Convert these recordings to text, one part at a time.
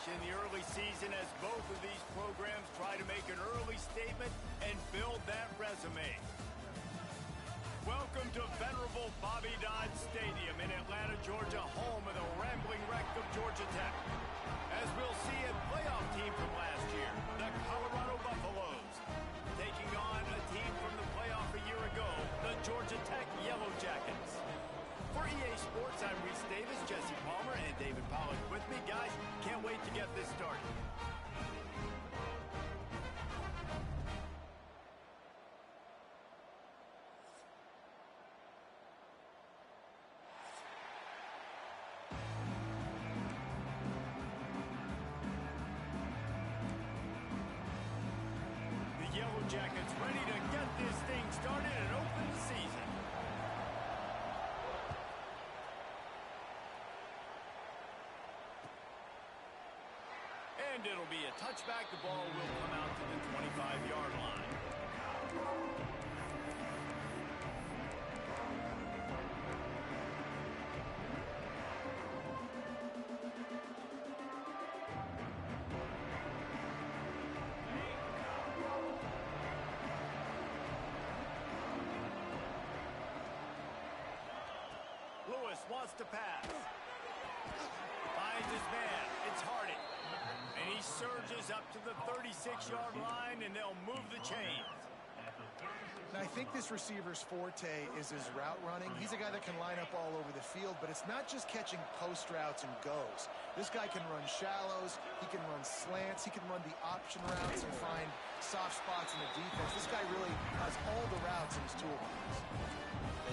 fresh in the early season as both of these programs try to make an early statement and build that resume. Welcome to venerable Bobby Dodd Stadium in Atlanta, Georgia, home of the rambling wreck of Georgia Tech. As we'll see a playoff team from last year, the Colorado Buffaloes, taking on a team from the playoff a year ago, the Georgia Tech Yellow Jackets. For EA Sports, I'm Reese Davis, Jesse Palmer, and David Pollack with me. Guys, can't wait to get this started. The Yellow Jackets ready to get this thing started and open the season. And it'll be a touchback. The ball will come out to the 25-yard line. Lewis wants to pass. Finds his man. It's Hardy. And he surges up to the 36-yard line, and they'll move the chains. Now, I think this receiver's forte is his route running. He's a guy that can line up all over the field, but it's not just catching post routes and goes. This guy can run shallows, he can run slants, he can run the option routes and find soft spots in the defense. This guy really has all the routes in his toolbox.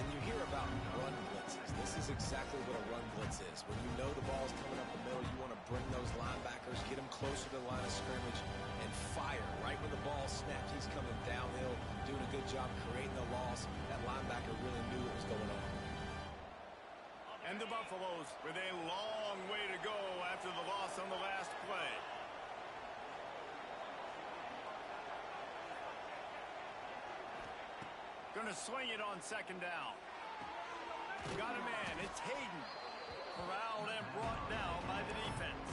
And you hear about run blitzes. This is exactly what a run blitz is. When you know the ball's coming up the middle, you want to bring those linebackers, get them closer to the line of scrimmage, and fire. Right when the ball snapped, he's coming downhill, doing a good job creating the loss. That linebacker really knew what was going on. And the Buffaloes with a long way to go after the loss on the last play. Gonna swing it on second down. Got a man. It's Hayden. Corralled and brought down by the defense.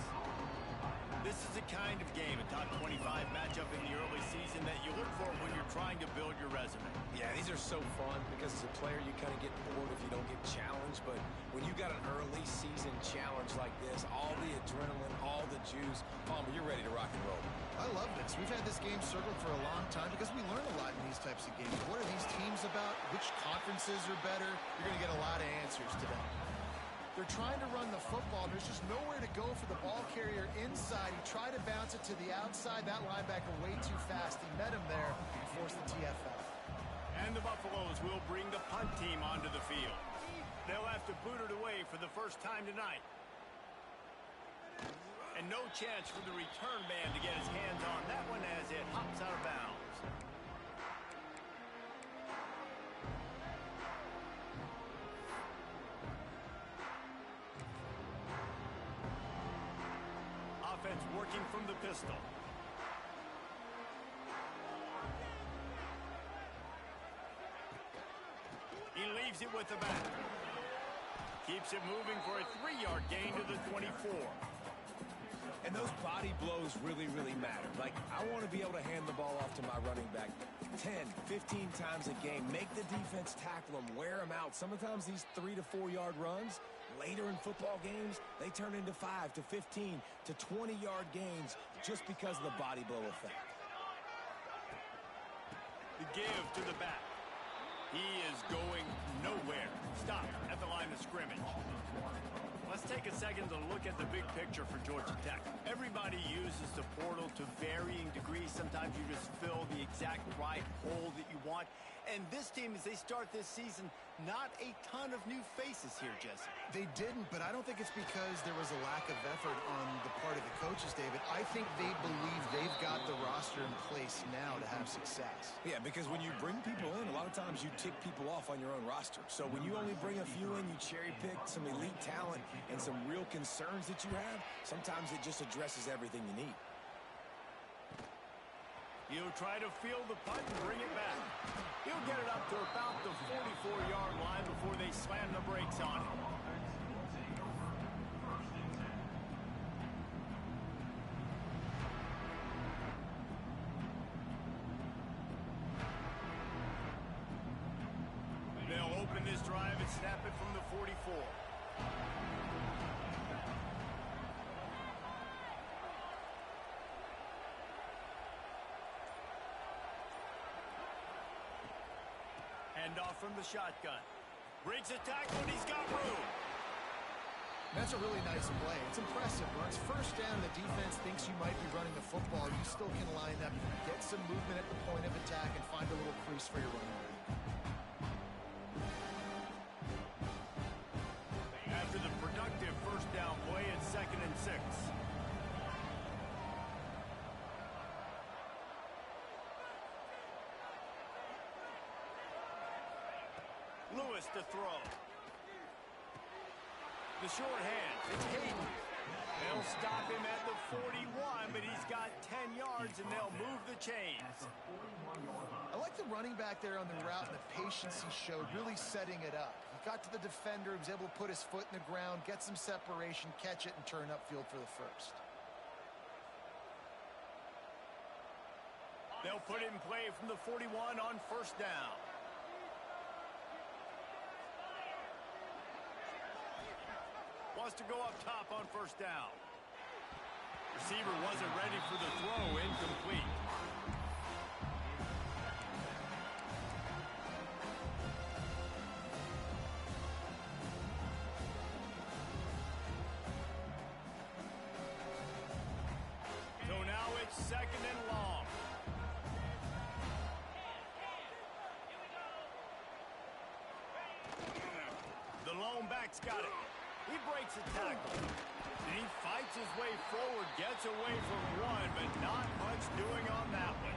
This is the kind of game, a top 25 matchup in the early season, that you look for when you're trying to build your resume. Yeah, these are so fun because as a player, you kind of get bored if you don't get challenged. But when you got an early season challenge like this, all the adrenaline, all the juice, Palmer, you're ready to rock and roll. I love this. We've had this game circled for a long time because we learn a lot in these types of games. What are these teams about? Which conferences are better? You're going to get a lot of answers today. They're trying to run the football. There's just nowhere to go for the ball carrier inside. He tried to bounce it to the outside. That linebacker way too fast. He met him there and forced the TFL. And the Buffaloes will bring the punt team onto the field. They'll have to boot it away for the first time tonight. And no chance for the return man to get his hands on that one as it hops out of bounds. Offense working from the pistol. He leaves it with the back. Keeps it moving for a 3-yard gain to the 24. And those body blows really, really matter. Like, I want to be able to hand the ball off to my running back 10, 15 times a game. Make the defense tackle them, wear them out. Sometimes these 3 to 4 yard runs, later in football games, they turn into 5 to 15 to 20-yard gains just because of the body blow effect. The give to the back. He is going nowhere. Stop at the line of scrimmage. Let's take a second to look at the big picture for Georgia Tech. Everybody uses the portal to varying degrees. Sometimes you just fill the exact right hole that you want. And this team, as they start this season, not a ton of new faces here, Jesse. They didn't, but I don't think it's because there was a lack of effort on the part of the coaches, David. I think they believe they've got the roster in place now to have success. Yeah, because when you bring people in, a lot of times you tick people off on your own roster. So when you only bring a few in, you cherry pick some elite talent and some real concerns that you have, sometimes it just addresses everything you need. He'll try to field the punt and bring it back. He'll get it up to about the 44-yard line before they slam the brakes on him. snap it from the 44. Hand off from the shotgun. Breaks a tackle, and he's got room. That's a really nice play. It's impressive. When it's first down, the defense thinks you might be running the football. You still can line up, get some movement at the point of attack, and find a little crease for your running back. After the productive first down play, it's 2nd and 6. Lewis to throw. The short hands, it's Hayden. They'll stop him at the 41, but he's got 10 yards, and they'll move the chains. I like the running back there on the route and the patience he showed, really setting it up. He got to the defender, he was able to put his foot in the ground, get some separation, catch it, and turn upfield for the first. They'll put it in play from the 41 on first down. Wants to go up top on first down. Receiver wasn't ready for the throw, incomplete. So now it's 2nd and long. The lone back's got it. He breaks a tackle. And he fights his way forward, gets away from one, but not much doing on that one.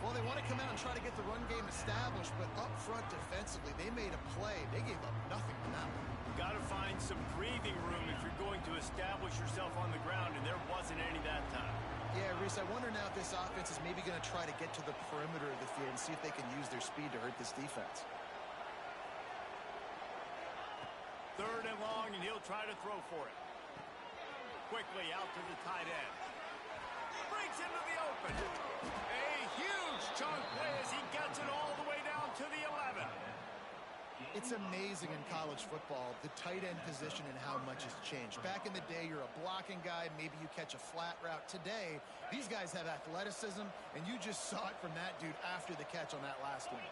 Well, they want to come out and try to get the run game established, but up front defensively, they made a play. They gave up nothing on that one. Got to find some breathing room if you're going to establish yourself on the ground, and there wasn't any that time. Yeah, Reese, I wonder now if this offense is maybe going to try to get to the perimeter of the field and see if they can use their speed to hurt this defense. 3rd and long, and he'll try to throw for it. Quickly out to the tight end. Breaks into the open. A huge chunk play as he gets it all the way down to the 11. It's amazing in college football, the tight end position and how much has changed. Back in the day, you're a blocking guy, maybe you catch a flat route. Today, these guys have athleticism, and you just saw it from that dude after the catch on that last one.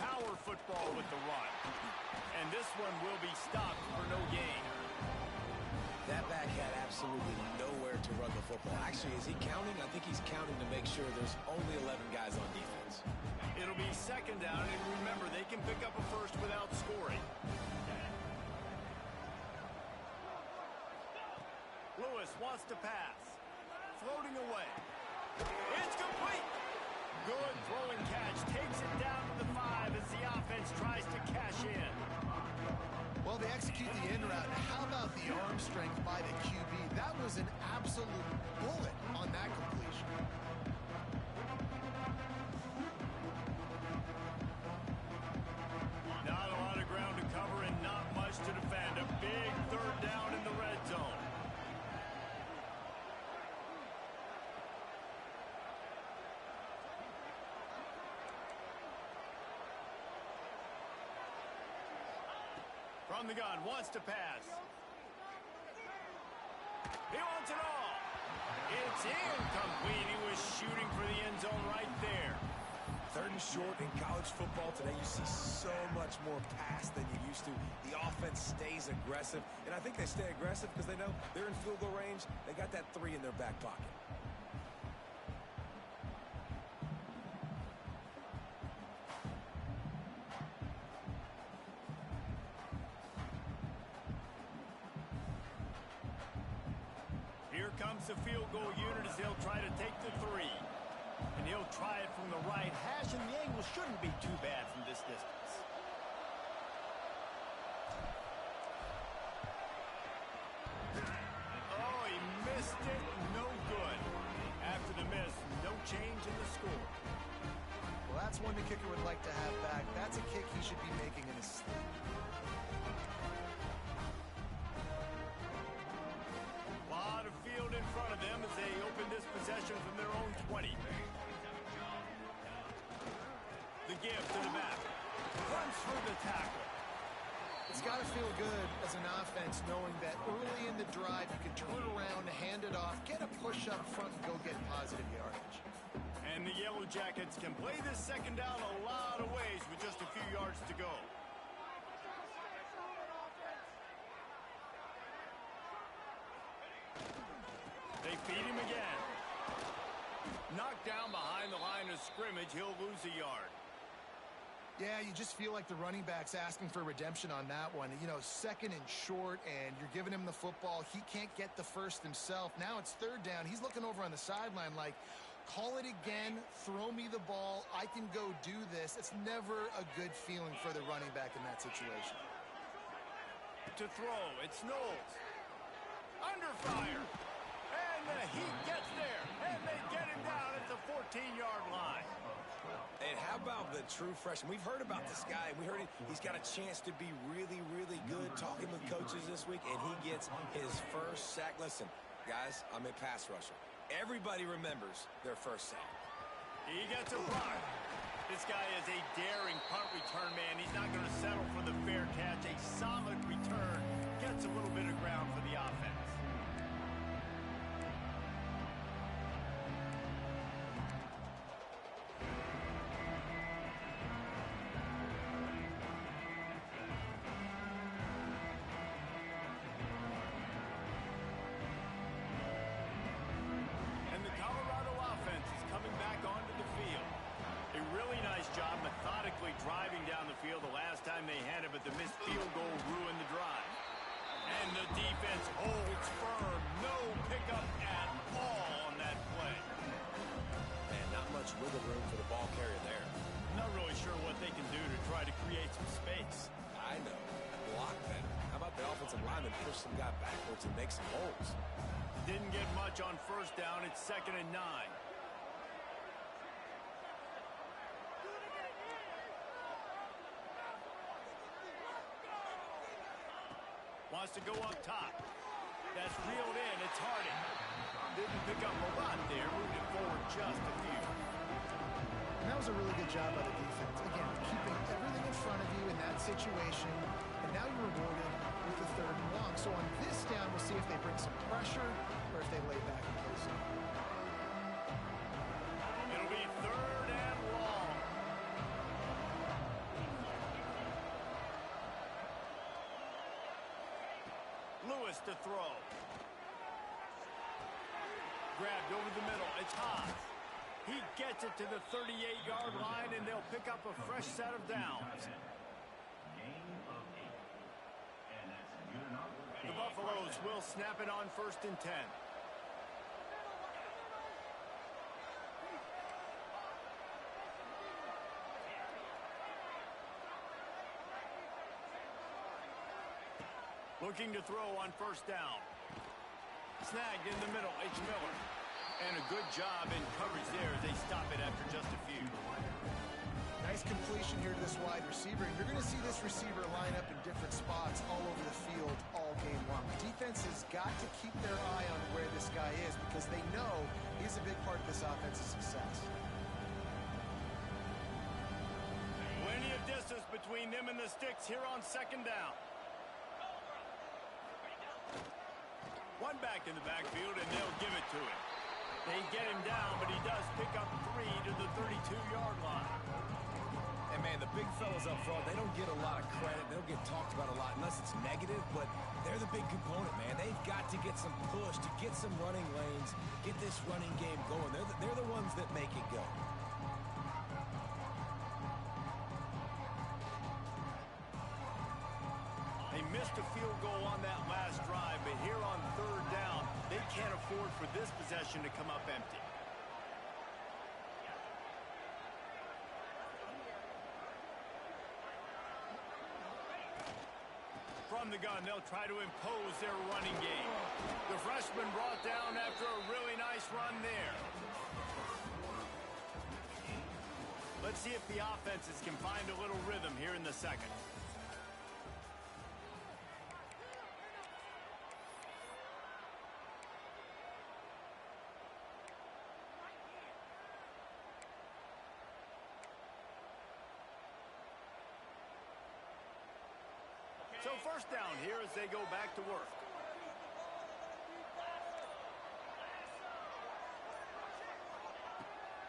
Power football with the run. And this one will be stopped for no gain. That back had absolutely nowhere to run the football. Actually, is he counting? I think he's counting to make sure there's only 11 guys on defense. It'll be 2nd down, and remember, they can pick up a first without scoring. Lewis wants to pass. Floating away. It's complete. Good throw and catch. Takes it down to the 5 as the offense tries to cash in. Well, they execute the in route. How about the arm strength by the QB? That was an absolute bullet on that completion. Not a lot of ground to cover and not much to defend. A big 3rd down in the red zone. From the gun, wants to pass. He wants it all. It's incomplete. He was shooting for the end zone right there. 3rd and short in college football today, you see so much more pass than you used to. The offense stays aggressive, and I think they stay aggressive because they know they're in field goal range. They got that 3 in their back pocket. Here comes the field goal unit as they'll try to take the 3. And he'll try it from the right hash, and the angle shouldn't be too bad from this distance. Oh, he missed it. No good. After the miss, no change in the score. Well, that's one the kicker would like to have back. That's a kick he should be making in his sleep. Lot of field in front of them as they open this possession from their own 20. tackle. It's got to feel good as an offense knowing that early in the drive you can turn around, hand it off, get a push up front, and go get positive yardage. And the Yellow Jackets can play this second down a lot of ways with just a few yards to go. They feed him again. Knocked down behind the line of scrimmage, he'll lose a yard. Yeah, you just feel like the running back's asking for redemption on that one. You know, second and short, and you're giving him the football. He can't get the first himself. Now it's third down. He's looking over on the sideline like, call it again, throw me the ball, I can go do this. It's never a good feeling for the running back in that situation. To throw, it's Knowles. Under fire. And the Heat gets there. And they get him down at the 14-yard line. And how about the true freshman? We've heard about this guy. We heard he's got a chance to be really, really good. Talking with coaches this week, and he gets his first sack. Listen, guys, I'm a pass rusher. Everybody remembers their first sack. He gets a block. This guy is a daring punt return man. He's not going to settle for the fair catch. A solid return. Gets a little bit of ground for the offense. Job methodically driving down the field. The last time they had it, but the missed field goal ruined the drive. And the defense holds firm. No pickup at all on that play. Man, not much wiggle room for the ball carrier there. Not really sure what they can do to try to create some space. I know. Block better. How about the offensive lineman push some guy backwards and make some holes? Didn't get much on first down. It's 2nd and 9. Wants to go up top. That's reeled in. It's Harding. Didn't pick up a lot there. Moved it forward just a few. And that was a really good job by the defense. Again, keeping everything in front of you in that situation. And now you're rewarded with the 3rd and long. So on this down, we'll see if they bring some pressure or if they lay back and play some. It'll be 3rd and long. Lewis to throw. Grabbed over the middle. It's Haas. He gets it to the 38-yard line, and they'll pick up a fresh set of downs. The Buffaloes will snap it on 1st and 10. Looking to throw on 1st down. Snagged in the middle, H. Miller. And a good job in coverage there as they stop it after just a few. Nice completion here to this wide receiver. And you're going to see this receiver line up in different spots all over the field all game long. The defense has got to keep their eye on where this guy is because they know he's a big part of this offense's success. Plenty of distance between them and the sticks here on 2nd down. One back in the backfield, and they'll give it to him. They get him down, but he does pick up 3 to the 32-yard line. And, man, the big fellas up front, they don't get a lot of credit. They don't get talked about a lot unless it's negative, but they're the big component, man. They've got to get some push, to get some running lanes, get this running game going. They're the ones that make it go. They missed a field goal on that last drive, but here on 3rd down, they can't afford for this possession to come up empty. From the gun, they'll try to impose their running game. The freshman brought down after a really nice run there. Let's see if the offenses can find a little rhythm here in the 2nd. first down here as they go back to work.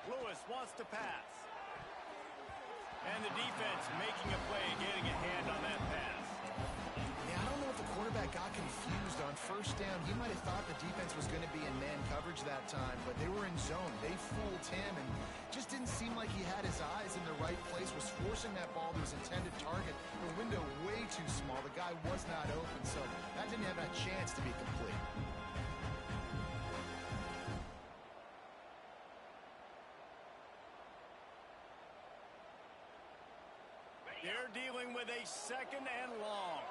Lewis wants to pass. And the defense making a play, getting a hand on that pass. Yeah, I don't know if the quarterback got confused on first down. He might have thought the defense was going to be in man coverage that time, but they were in zone. They fooled him and just didn't seem like he had his eyes in the right place, was forcing that ball to his intended target. The window way too small. The guy was not open, so that didn't have a chance to be complete. They're dealing with a second and long.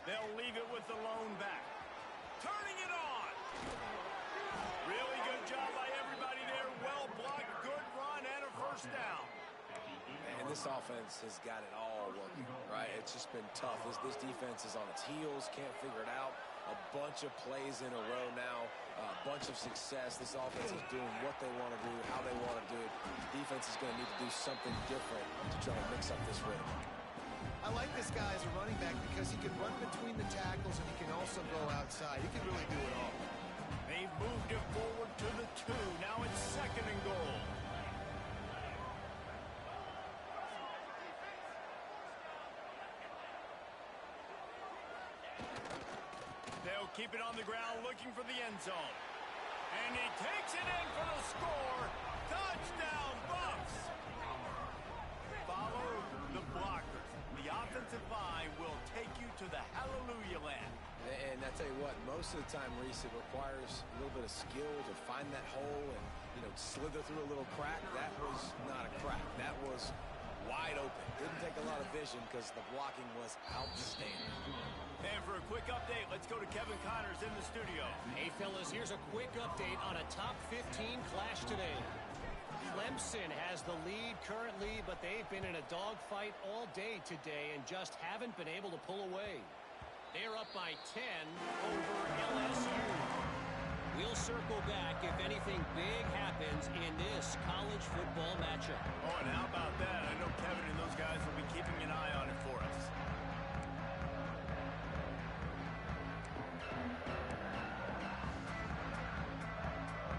They'll leave it with the lone back. Turning it on. Really good job by everybody there. Well blocked, good run, and a first down. And this offense has got it all working, right? It's just been tough. This defense is on its heels, can't figure it out. A bunch of plays in a row now, a bunch of success. This offense is doing what they want to do, how they want to do it. The defense is going to need to do something different to try to mix up this rhythm. I like this guy as a running back because he can run between the tackles and he can also go outside. He can really do it all. They've moved it forward to the 2. Now it's second and goal. They'll keep it on the ground looking for the end zone. And he takes it in for the score. Touchdown, Buffs! Follow the blockers. The offensive line will take you to the hallelujah land. And I tell you what, most of the time, Reese, it requires a little bit of skill to find that hole and, slither through a little crack. That was not a crack. That was wide open. Didn't take a lot of vision because the blocking was outstanding. And for a quick update, let's go to Kevin Connors in the studio. Hey, fellas, here's a quick update on a top 15 clash today. Clemson has the lead currently, but they've been in a dogfight all day today and just haven't been able to pull away. They're up by 10 over LSU. We'll circle back if anything big happens in this college football matchup. Oh, and how about that? I know Kevin and those guys will be keeping an eye on it for us.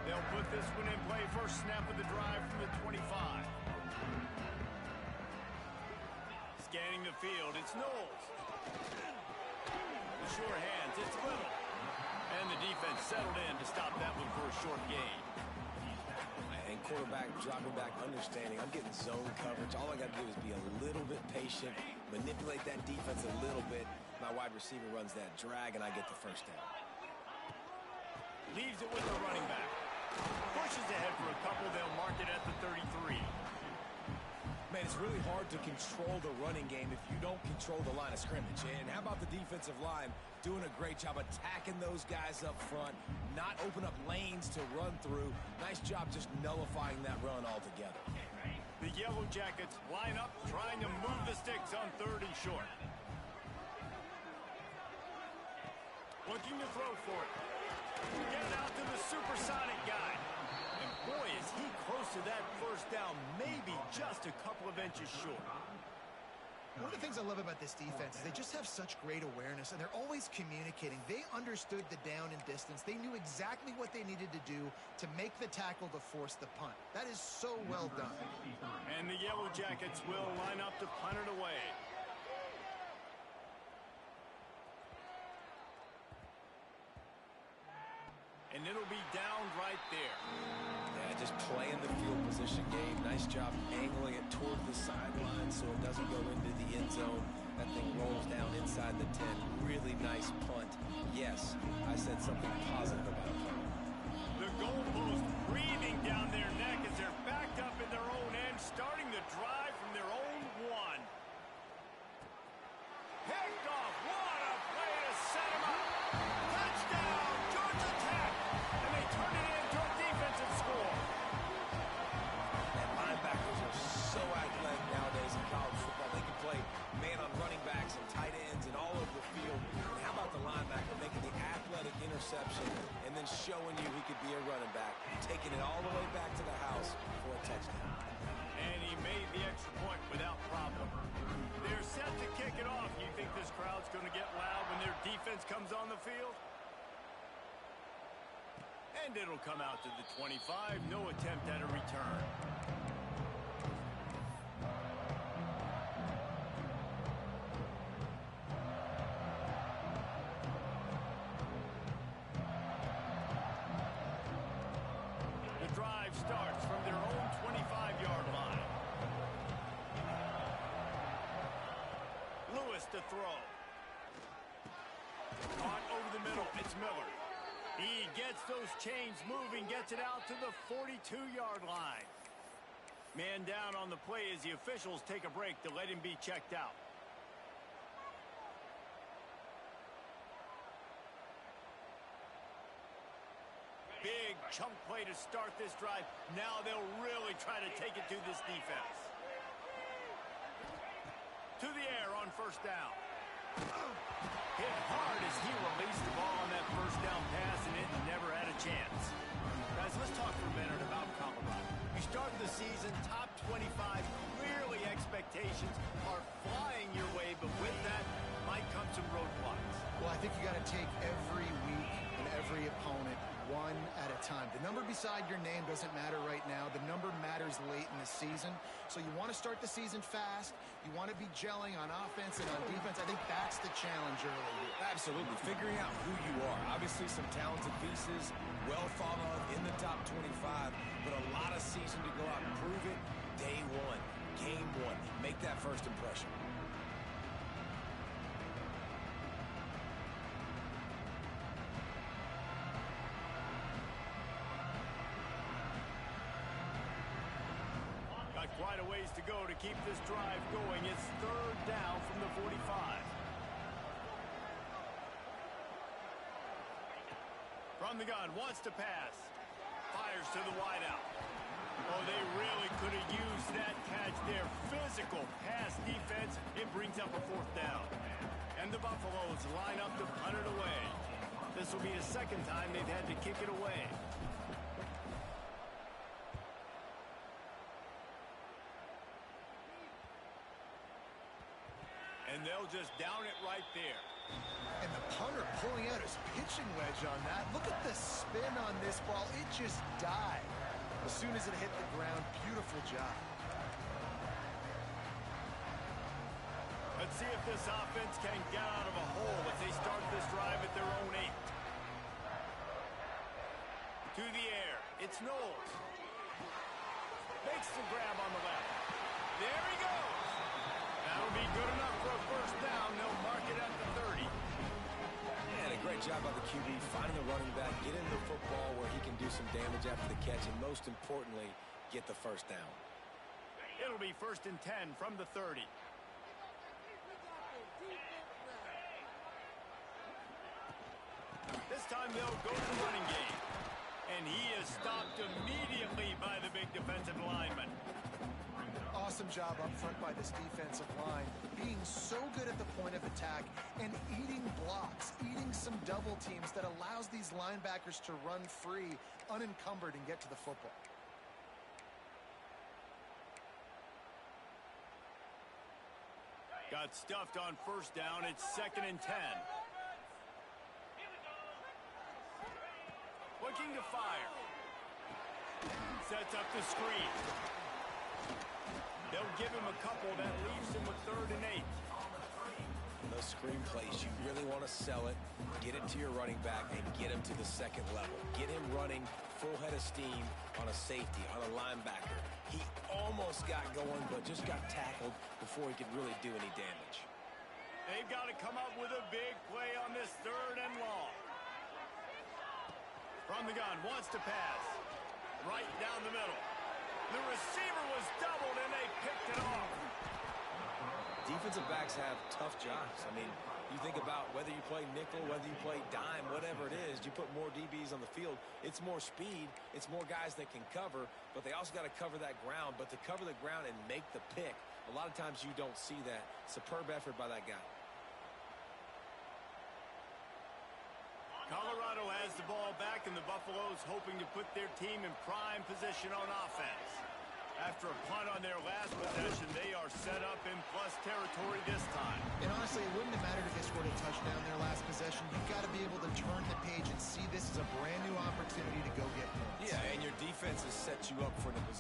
They'll put this one in play. First snap of the drive from the 25. Scanning the field, it's Knowles. The sure hands, it's Little. And the defense settled in to stop that one for a short gain. And quarterback dropping back, understanding I'm getting zone coverage. All I got to do is be a little bit patient, manipulate that defense a little bit. My wide receiver runs that drag, and I get the first down. Leaves it with the running back. Pushes ahead for a couple. They'll mark it at the 33. Man, it's really hard to control the running game if you don't control the line of scrimmage. And how about the defensive line doing a great job attacking those guys up front, not open up lanes to run through. Nice job just nullifying that run altogether. The Yellow Jackets line up, trying to move the sticks on 3rd and short. Looking to throw for it. Get it out to the supersonic guy. And boy, is he close to that first down, maybe just a couple of inches short. One of the things I love about this defense is they just have such great awareness, and they're always communicating. They understood the down and distance. They knew exactly what they needed to do to make the tackle to force the punt. That is so well done. And the Yellow Jackets will line up to punt it away. And it'll be down right there. Yeah, just playing the field position game. Nice job angling it toward the sideline so it doesn't go into the end zone. That thing rolls down inside the 10. Really nice punt. Yes, I said something positive about it. The goalpost breathing down their neck as they're backed up in their own end, starting the drive from their own 1. Picked off. What a play to set him up. Touchdown, Georgia Tech. And they turn it into a defensive score. And linebackers are so athletic nowadays in college football. They can play man on running backs and tight ends and all over the field. And how about the linebacker making the athletic interception and then showing defense comes on the field. And it'll come out to the 25. No attempt at a return. The drive starts from their own 25-yard line. Lewis to throw. Caught over the middle. It's Miller. He gets those chains moving, gets it out to the 42-yard line. Man down on the play as the officials take a break to let him be checked out. Big chunk play to start this drive. Now they'll really try to take it to this defense. To the air on first down. Hit hard as he released the ball on that first down pass, and it never had a chance. Guys, let's talk for a minute about Colorado. You start the season top 25. Clearly expectations are flying your way, but with that might come some roadblocks. Well, I think you got to take every week and every opponent one at a time. The number beside your name doesn't matter right now. The number matters late in the season. So you want to start the season fast. You want to be gelling on offense and on defense. I think that's the challenge early. Absolutely. Figuring out who you are. Obviously some talented pieces, well thought of in the top 25, but a lot of season to go out and prove it. Day one, game one. Make that first impression. Quite a ways to go to keep this drive going. It's third down from the 45. From the gun, wants to pass. Fires to the wideout. Oh, they really could have used that catch there. Physical pass defense. It brings up a fourth down. And the Buffaloes line up to punt it away. This will be the second time they've had to kick it away. And they'll just down it right there. And the punter pulling out his pitching wedge on that. Look at the spin on this ball. It just died as soon as it hit the ground. Beautiful job. Let's see if this offense can get out of a hole as they start this drive at their own 8. To the air. It's Knowles. Makes the grab on the left. There he goes. That'll be good enough for a first down. They'll mark it at the 30. And a great job by the QB finding the running back, get in the football where he can do some damage after the catch, and most importantly, get the first down. It'll be 1st and 10 from the 30. This time they'll go to the running game. And he is stopped immediately by the big defensive lineman. Awesome job up front by this defensive line, being so good at the point of attack and eating blocks, eating some double teams that allows these linebackers to run free, unencumbered, and get to the football. Got stuffed on first down. It's 2nd and 10. Looking to fire. Sets up the screen. They'll give him a couple. That leaves him with 3rd and 8. Those screen plays, you really want to sell it, get it to your running back, and get him to the second level. Get him running full head of steam on a safety, on a linebacker. He almost got going, but just got tackled before he could really do any damage. They've got to come up with a big play on this 3rd and long. From the gun, wants to pass. Right down the middle. The receiver was doubled, and they picked it off. Defensive backs have tough jobs. I mean, you think about whether you play nickel, whether you play dime, whatever it is, you put more DBs on the field. It's more speed. It's more guys that can cover, but they also got to cover that ground. But to cover the ground and make the pick, a lot of times you don't see that. Superb effort by that guy. Colorado has the ball back, and the Buffaloes hoping to put their team in prime position on offense. After a punt on their last possession, they are set up in plus territory this time. And honestly, it wouldn't have mattered if they scored a touchdown their last possession.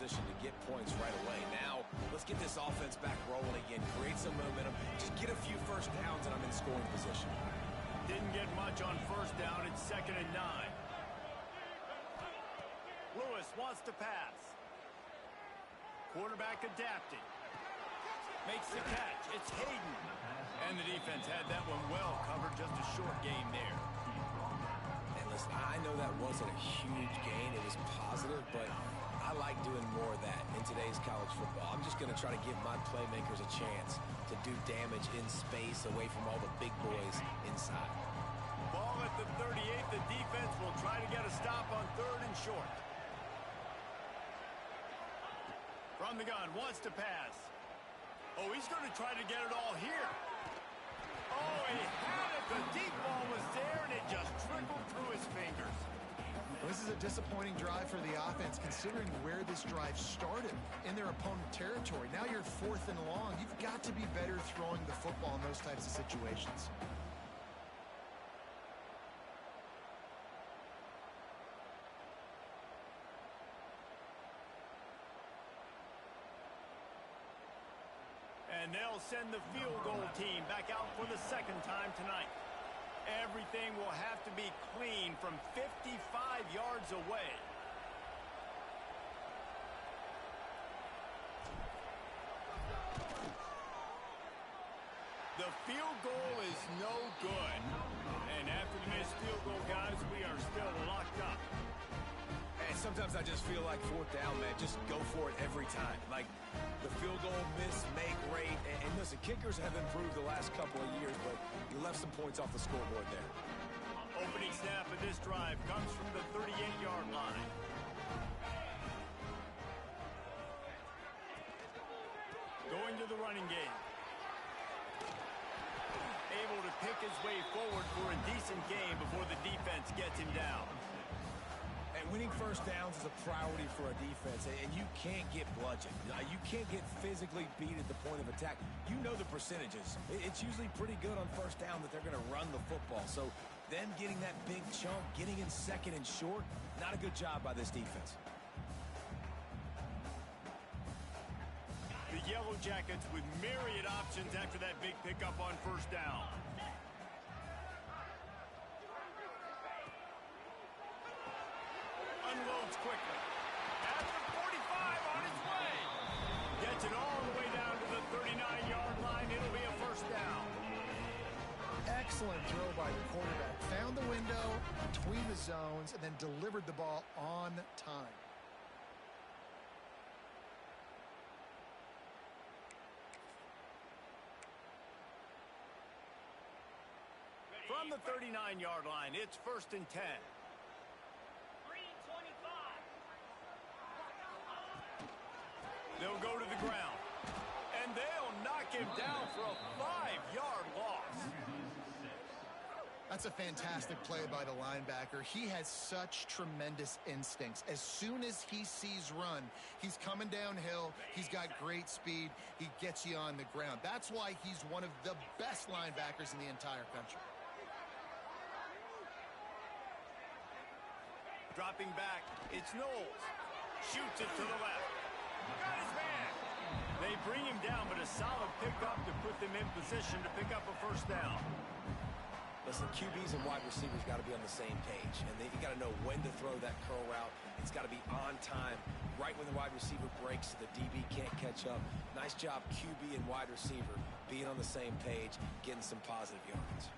position to get points right away. Now, let's get this offense back rolling again, create some momentum, just get a few first downs, and I'm in scoring position. Didn't get much on first down. It's 2nd and 9. Lewis wants to pass. Quarterback adapting. Makes the catch. It's Hayden. And the defense had that one well covered. Just a short gain there. And listen, I know that wasn't a huge gain. It was positive, but I like doing more of that in today's college football. I'm just going to try to give my playmakers a chance to do damage in space away from all the big boys inside. Ball at the 38. The defense will try to get a stop on 3rd and short. From the gun, wants to pass. Oh, he's going to try to get it all here. Oh, he had it. The deep ball was there, and it just trickled through his fingers. This is a disappointing drive for the offense, considering where this drive started in their opponent territory. Now you're 4th and long. You've got to be better throwing the football in those types of situations. And they'll send the field goal team back out for the 2nd time tonight. Everything will have to be clean from 55 yards away. The field goal is no good. And after the missed field goal, guys, we are still locked up. And sometimes I just feel like 4th down, man. Just go for it every time. Like the field goal miss, make rate. And listen, kickers have improved the last couple of years, but you left some points off the scoreboard there. Opening snap of this drive comes from the 38-yard line. Going to the running game. Able to pick his way forward for a decent game before the defense gets him down. And winning first downs is a priority for a defense, and you can't get bludgeoned. You can't get physically beat at the point of attack. You know the percentages. It's usually pretty good on first down that they're going to run the football. So them getting that big chunk, getting in 2nd and short, not a good job by this defense. The Yellow Jackets with myriad options after that big pickup on first down. Unloads quickly. At the 45 on his way. Gets it all the way down to the 39-yard line. It'll be a first down. Excellent throw by the quarterback. Found the window between the zones and then delivered the ball on time. From the 39-yard line, it's 1st and 10. They'll go to the ground. And they'll knock him down for a 5-yard loss. That's a fantastic play by the linebacker. He has such tremendous instincts. As soon as he sees run, he's coming downhill. He's got great speed. He gets you on the ground. That's why he's one of the best linebackers in the entire country. Dropping back, it's Knowles. Shoots it to the left. Got his man. They bring him down, but a solid pickup to put them in position to pick up a first down. Listen, QBs and wide receivers got to be on the same page, and you got to know when to throw that curl route. It's got to be on time, right when the wide receiver breaks, so the DB can't catch up. Nice job, QB and wide receiver, being on the same page, getting some positive yards.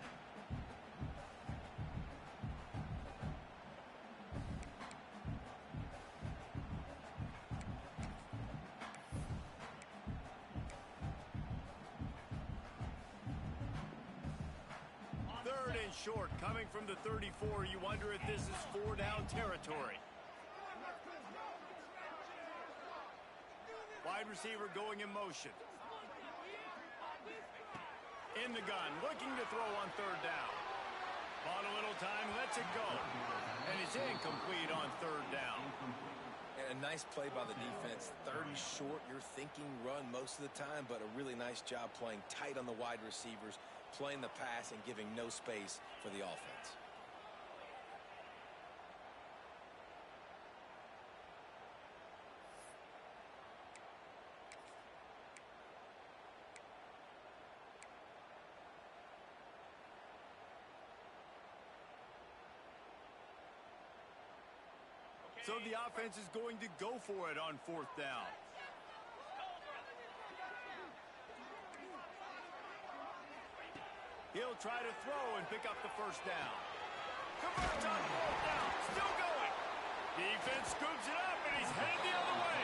Short coming from the 34. You wonder if this is 4-down territory. Wide receiver going in motion. In the gun, looking to throw on 3rd down. On a little time, lets it go. And it's incomplete on 3rd down. And a nice play by the defense. 30 short, you're thinking run most of the time, but a really nice job playing tight on the wide receivers, playing the pass and giving no space for the offense. So the offense is going to go for it on 4th down. He'll try to throw and pick up the 1st down. Converts on 4th down. Still going. Defense scoops it up, and he's headed the other way.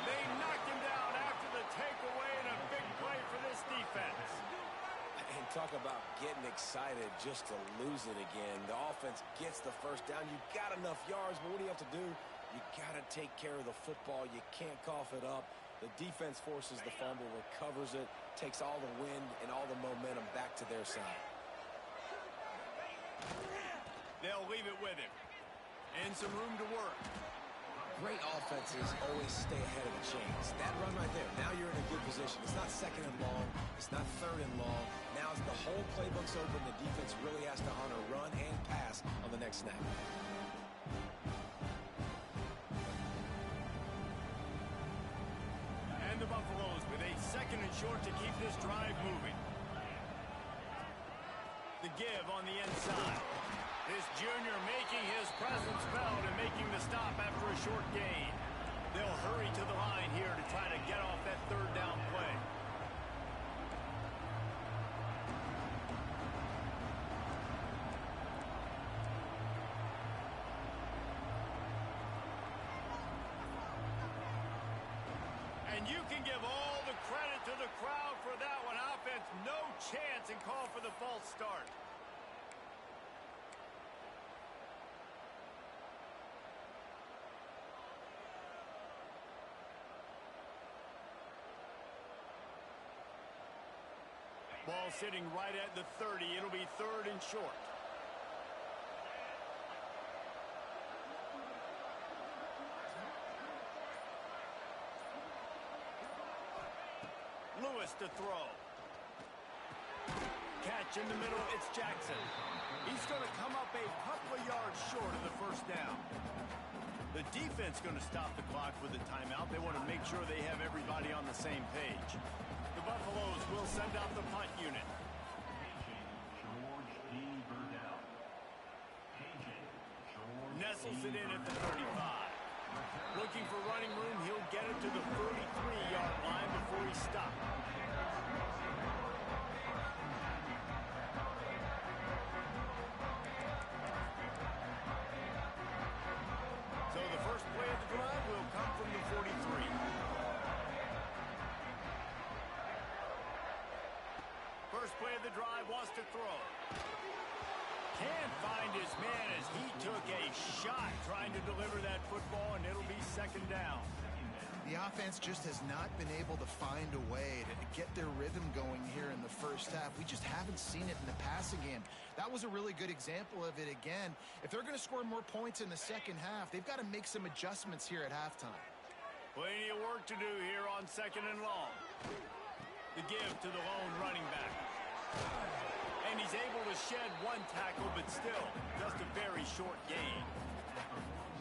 They knocked him down after the takeaway, and a big play for this defense. And talk about getting excited just to lose it again. The offense gets the 1st down. You got enough yards, but what do you have to do? You got to take care of the football. You can't cough it up. The defense forces the fumble, recovers it, takes all the wind and all the momentum back to their side. They'll leave it with him. And some room to work. Great offenses always stay ahead of the chains. That run right there, now you're in a good position. It's not 2nd and long. It's not 3rd and long. Now as the whole playbook's open, the defense really has to honor run and pass on the next snap. And the Buffaloes with a 2nd and short to keep this drive moving. The give on the inside. This junior making his presence felt and making the stop after a short gain. They'll hurry to the line here to try to get off that 3rd down play. And you can give all the credit to the crowd for that one. Offense, no chance, and call for the false start. Ball sitting right at the 30. It'll be 3rd and short. Lewis to throw. Catch in the middle. It's Jackson. He's going to come up a couple of yards short of the 1st down. The defense going to stop the clock with a timeout. They want to make sure they have everybody on the same page. The Buffaloes will send out the punt unit. Nestles it in at the 35. Looking for running room, he'll get it to the 33-yard line before he stopped. So the first play of the drive will come from the 43. First play of the drive wants to throw. Can't find his man as he took a shot trying to deliver that football, and it'll be 2nd down. The offense just has not been able to find a way to get their rhythm going here in the 1st half. We just haven't seen it in the passing game. That was a really good example of it again. If they're going to score more points in the 2nd half, they've got to make some adjustments here at halftime. Plenty of work to do here on 2nd and long. The give to the lone running back. And he's able to shed one tackle, but still just a very short gain.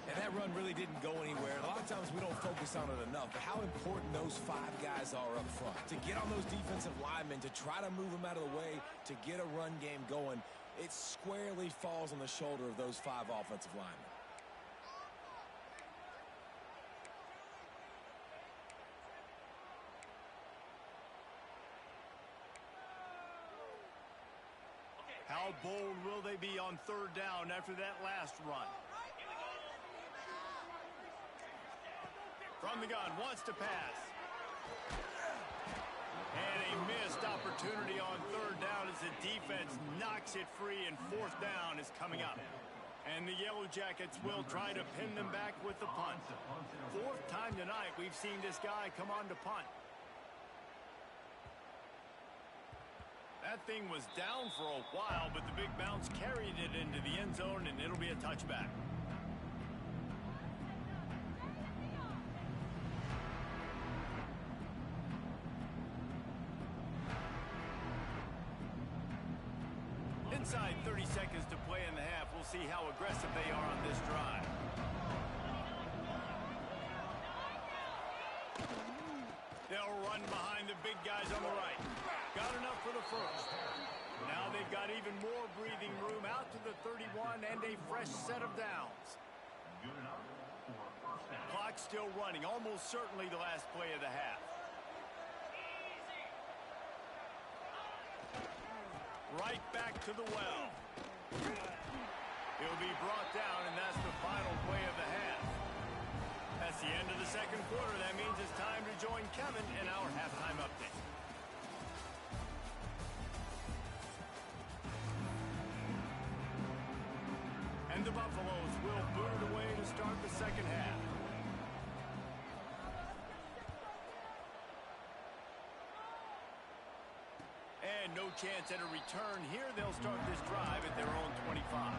And that run really didn't go anywhere. A lot of times we don't focus on it enough, but how important those 5 guys are up front. To get on those defensive linemen, to try to move them out of the way, to get a run game going, it squarely falls on the shoulder of those 5 offensive linemen. How bold will they be on 3rd down after that last run? From the gun, wants to pass. And a missed opportunity on 3rd down as the defense knocks it free, and 4th down is coming up. And the Yellow Jackets will try to pin them back with the punt. 4th time tonight we've seen this guy come on to punt. That thing was down for a while, but the big bounce carried it into the end zone, and it'll be a touchback. Inside 30 seconds to play in the half. We'll see how aggressive they are on this drive. They'll run behind the big guys on the right. Got enough for the first. Now they've got even more breathing room out to the 31 and a fresh set of downs. Clock still running, almost certainly the last play of the half. Right back to the well. He'll be brought down, and that's the final play of the half. That's the end of the second quarter. That means it's time to join Kevin in our halftime update. And the Buffaloes will boot it away to start the second half. And no chance at a return here. They'll start this drive at their own 25.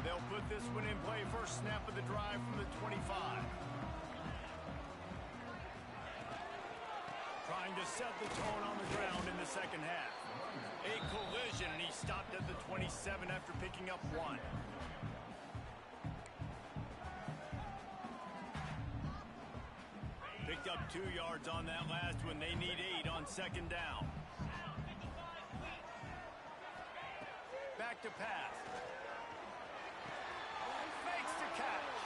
They'll put this one in play. First snap of the drive from the 25. Trying to set the tone on the ground in the second half. A collision, and he stopped at the 27 after picking up 1. Picked up 2 yards on that last one. They need 8 on second down. Back to pass. Fakes the catch.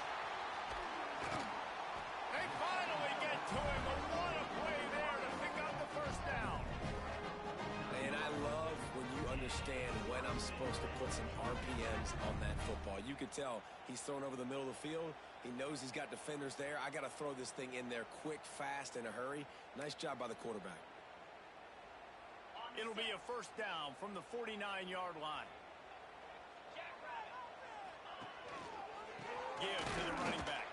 They finally get to him. But what a play there to pick up the first down. And I love when you understand when I'm supposed to put some RPMs on that football. You could tell he's thrown over the middle of the field. He knows he's got defenders there. I got to throw this thing in there quick, fast, in a hurry. Nice job by the quarterback. It'll be a first down from the 49-yard line. Give to the running back.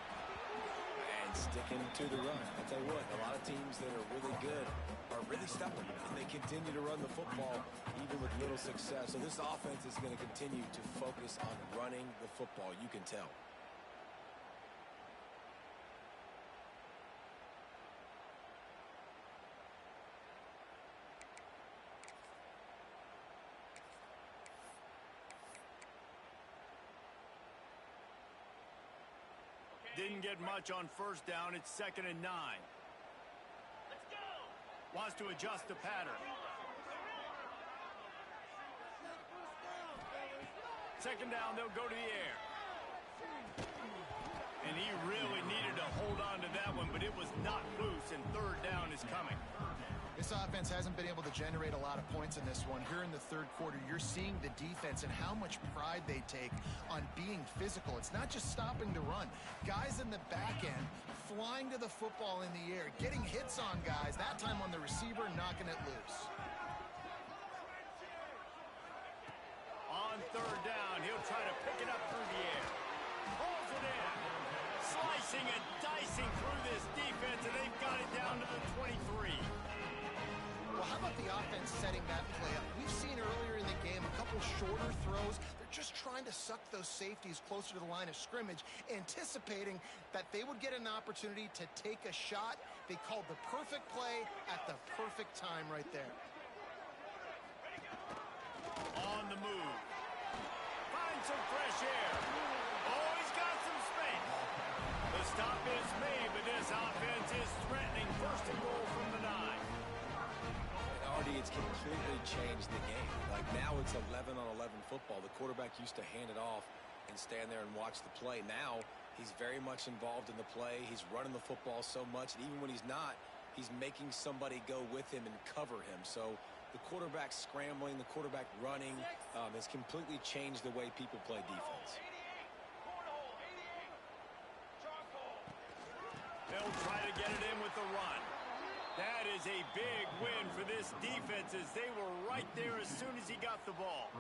And sticking to the run. I tell you what, a lot of teams that are really good are really stubborn. And they continue to run the football even with little success. So this offense is going to continue to focus on running the football. You can tell. Didn't get much on first down. It's 2nd and 9. Wants to adjust the pattern. Second down, they'll go to the air. And he really needed to hold on to that one, but it was not loose, and third down is coming. This offense hasn't been able to generate a lot of points in this one. Here in the third quarter, you're seeing the defense and how much pride they take on being physical. It's not just stopping to run. Guys in the back end flying to the football in the air, getting hits on guys, that time on the receiver, knocking it loose. On third down, he'll try to pick it up through the air. Pulls it in. Slicing and dicing through this defense, and they've got it down to the 23. Well, how about the offense setting that play up? We've seen earlier in the game a couple shorter throws. They're just trying to suck those safeties closer to the line of scrimmage, anticipating that they would get an opportunity to take a shot. They called the perfect play at the perfect time right there. On the move. Finds some fresh air. Oh, he's got some space. The stop is made, but this offense is threatening. First and goal from the 9. It's completely changed the game. Like now it's 11 on 11 football. The quarterback used to hand it off and stand there and watch the play. Now he's very much involved in the play. He's running the football so much, and even when he's not, he's making somebody go with him and cover him. So the quarterback scrambling, the quarterback running has completely changed the way people play defense. They'll try to get it in with the run. That is a big win for this defense as they were right there as soon as he got the ball.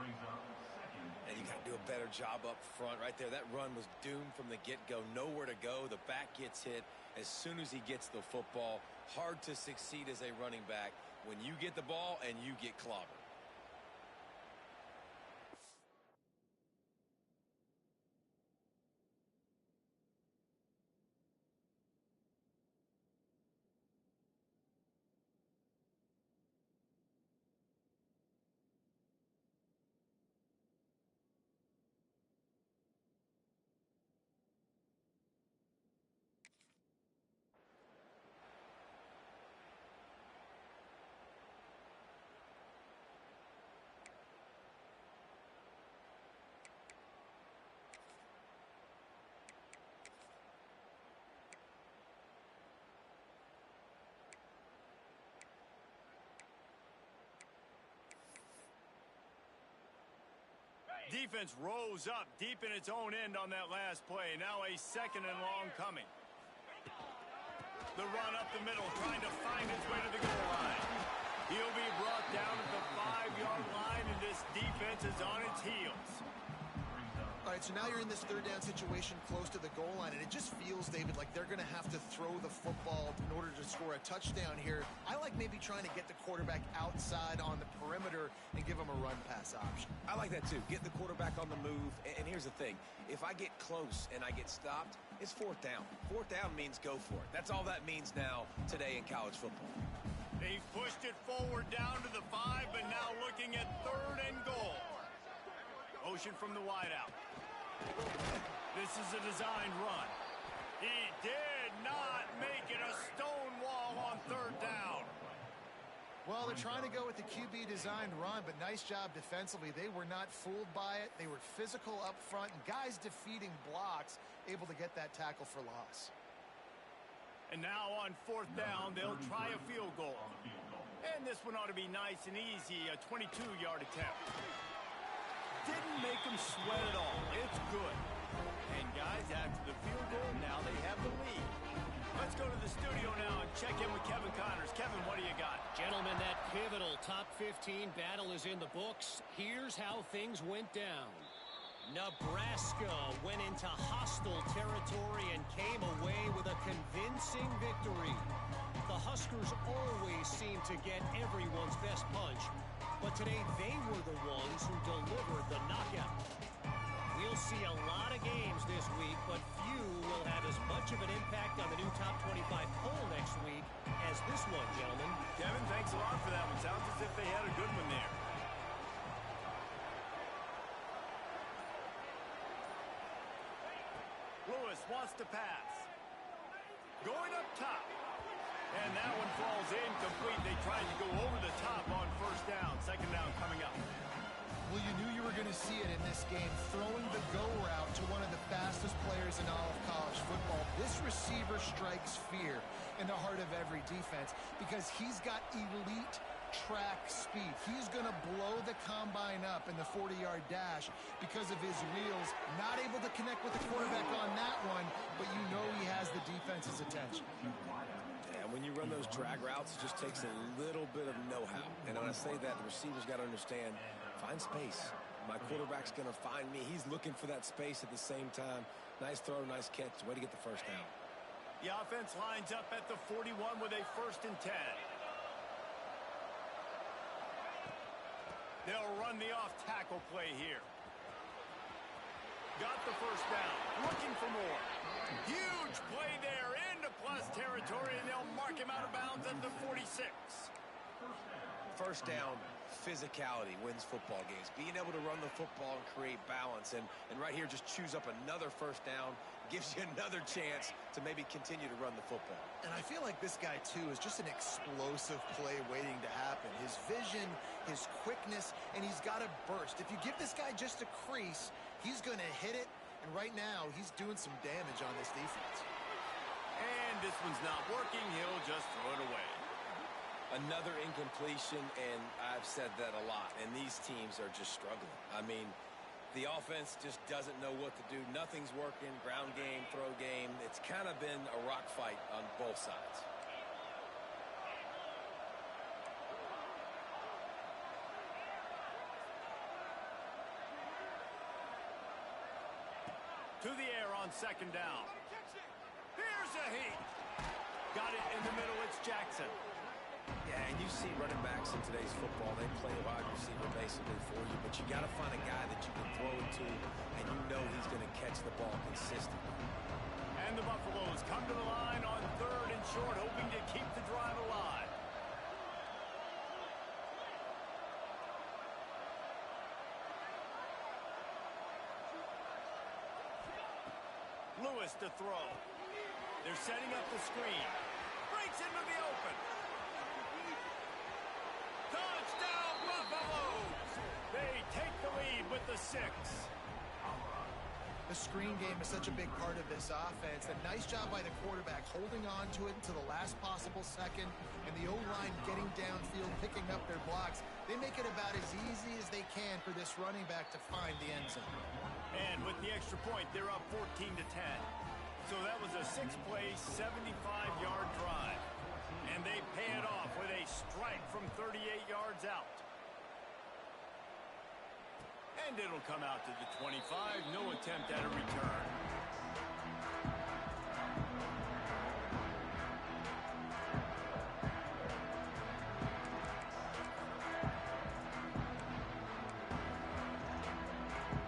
And you got to do a better job up front right there. That run was doomed from the get-go. Nowhere to go. The back gets hit as soon as he gets the football. Hard to succeed as a running back when you get the ball and you get clobbered. defense rose up deep in its own end on that last play. Now a 2nd and long coming. The run up the middle, trying to find its way to the goal line. He'll be brought down at the 5-yard line, and this defense is on its heels. All right, so now you're in this 3rd down situation close to the goal line, and it just feels, David, like they're going to have to throw the football in order to score a touchdown here. I like maybe trying to get the quarterback outside on the perimeter and give him a run-pass option. I like that, too. Get the quarterback on the move. And here's the thing. If I get close and I get stopped, it's 4th down. 4th down means go for it. That's all that means now today in college football. They've pushed it forward down to the 5, but now looking at 3rd and goal. Motion from the wideout. This is a designed run. He did not make it a stone wall on 3rd down. Well, they're trying to go with the QB designed run, but nice job defensively. They were not fooled by it. They were physical up front, and guys defeating blocks, able to get that tackle for loss. And now on 4th down, they'll try a field goal. And this one ought to be nice and easy, a 22-yard attempt. Didn't make them sweat at all. It's good. And guys, after the field goal, now they have the lead. Let's go to the studio now and check in with Kevin Connors. Kevin, what do you got? Gentlemen, that pivotal top 15 battle is in the books. Here's how things went down. Nebraska went into hostile territory and came away with a convincing victory. The Huskers always seem to get everyone's best punch, but today they were the ones who delivered the knockout. We'll see a lot of games this week, but few will have as much of an impact on the new top 25 poll next week as this one, gentlemen. Kevin, thanks a lot for that one. Sounds as if they had a good one there. Lewis wants to pass. Going up top. And that one falls incomplete. They tried to go over the top on 1st down. 2nd down coming up. Well, you knew you were going to see it in this game, throwing the go route to one of the fastest players in all of college football. This receiver strikes fear in the heart of every defense because he's got elite track speed. He's going to blow the combine up in the 40-yard dash because of his wheels. Not able to connect with the quarterback on that one, but you know he has the defense's attention. When you run those drag routes, it just takes a little bit of know-how. And when I say that, the receiver's got to understand, find space. My quarterback's going to find me. He's looking for that space at the same time. Nice throw, nice catch. Way to get the 1st down. The offense lines up at the 41 with a 1st and 10. They'll run the off-tackle play here. Got the 1st down. Looking for more. Huge play there into plus territory, and they'll mark him out of bounds at the 46. 1st down, physicality wins football games. Being able to run the football and create balance. And right here, just choose up another 1st down. Gives you another chance to maybe continue to run the football. And I feel like this guy, too, is just an explosive play waiting to happen. His vision, his quickness, and he's got a burst. If you give this guy just a crease, he's going to hit it. And right now, he's doing some damage on this defense. And this one's not working. He'll just throw it away. Another incompletion, and I've said that a lot. And these teams are just struggling. I mean, the offense just doesn't know what to do. Nothing's working. Ground game, throw game. It's kind of been a rock fight on both sides. To the air on 2nd down. Here's a heat. Got it in the middle. It's Jackson. Yeah, and you see running backs in today's football, they play wide receiver basically for you, but you got to find a guy that you can throw it to, and you know he's going to catch the ball consistently. And the Buffaloes come to the line on 3rd and short, hoping to keep the drive alive. Lewis to throw. They're setting up the screen. Breaks into the open. Touchdown, Buffaloes! They take the lead with the 6. The screen game is such a big part of this offense. A nice job by the quarterback holding on to it until the last possible second, and the O-line getting downfield, picking up their blocks. They make it about as easy as they can for this running back to find the end zone. And with the extra point, they're up 14-10. So that was a 6-play, 75-yard drive. And they pay it off with a strike from 38 yards out. And it'll come out to the 25. No attempt at a return.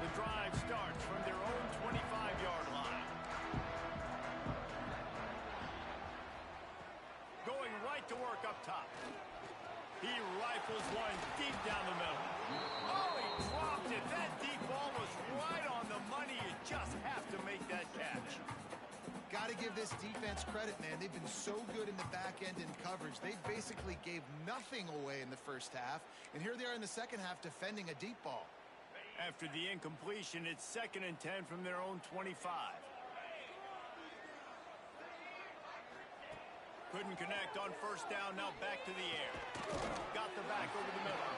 The drive starts from their own 25-yard line. Going right to work up top. He rifles one deep down the middle. Oh, he dropped it. That deep ball was right on the money. You just have to make that catch. Got to give this defense credit, man. They've been so good in the back end in coverage. They basically gave nothing away in the first half. And here they are in the second half defending a deep ball. After the incompletion, it's 2nd and 10 from their own 25. Couldn't connect on first down. Now back to the air. Got the back over the middle.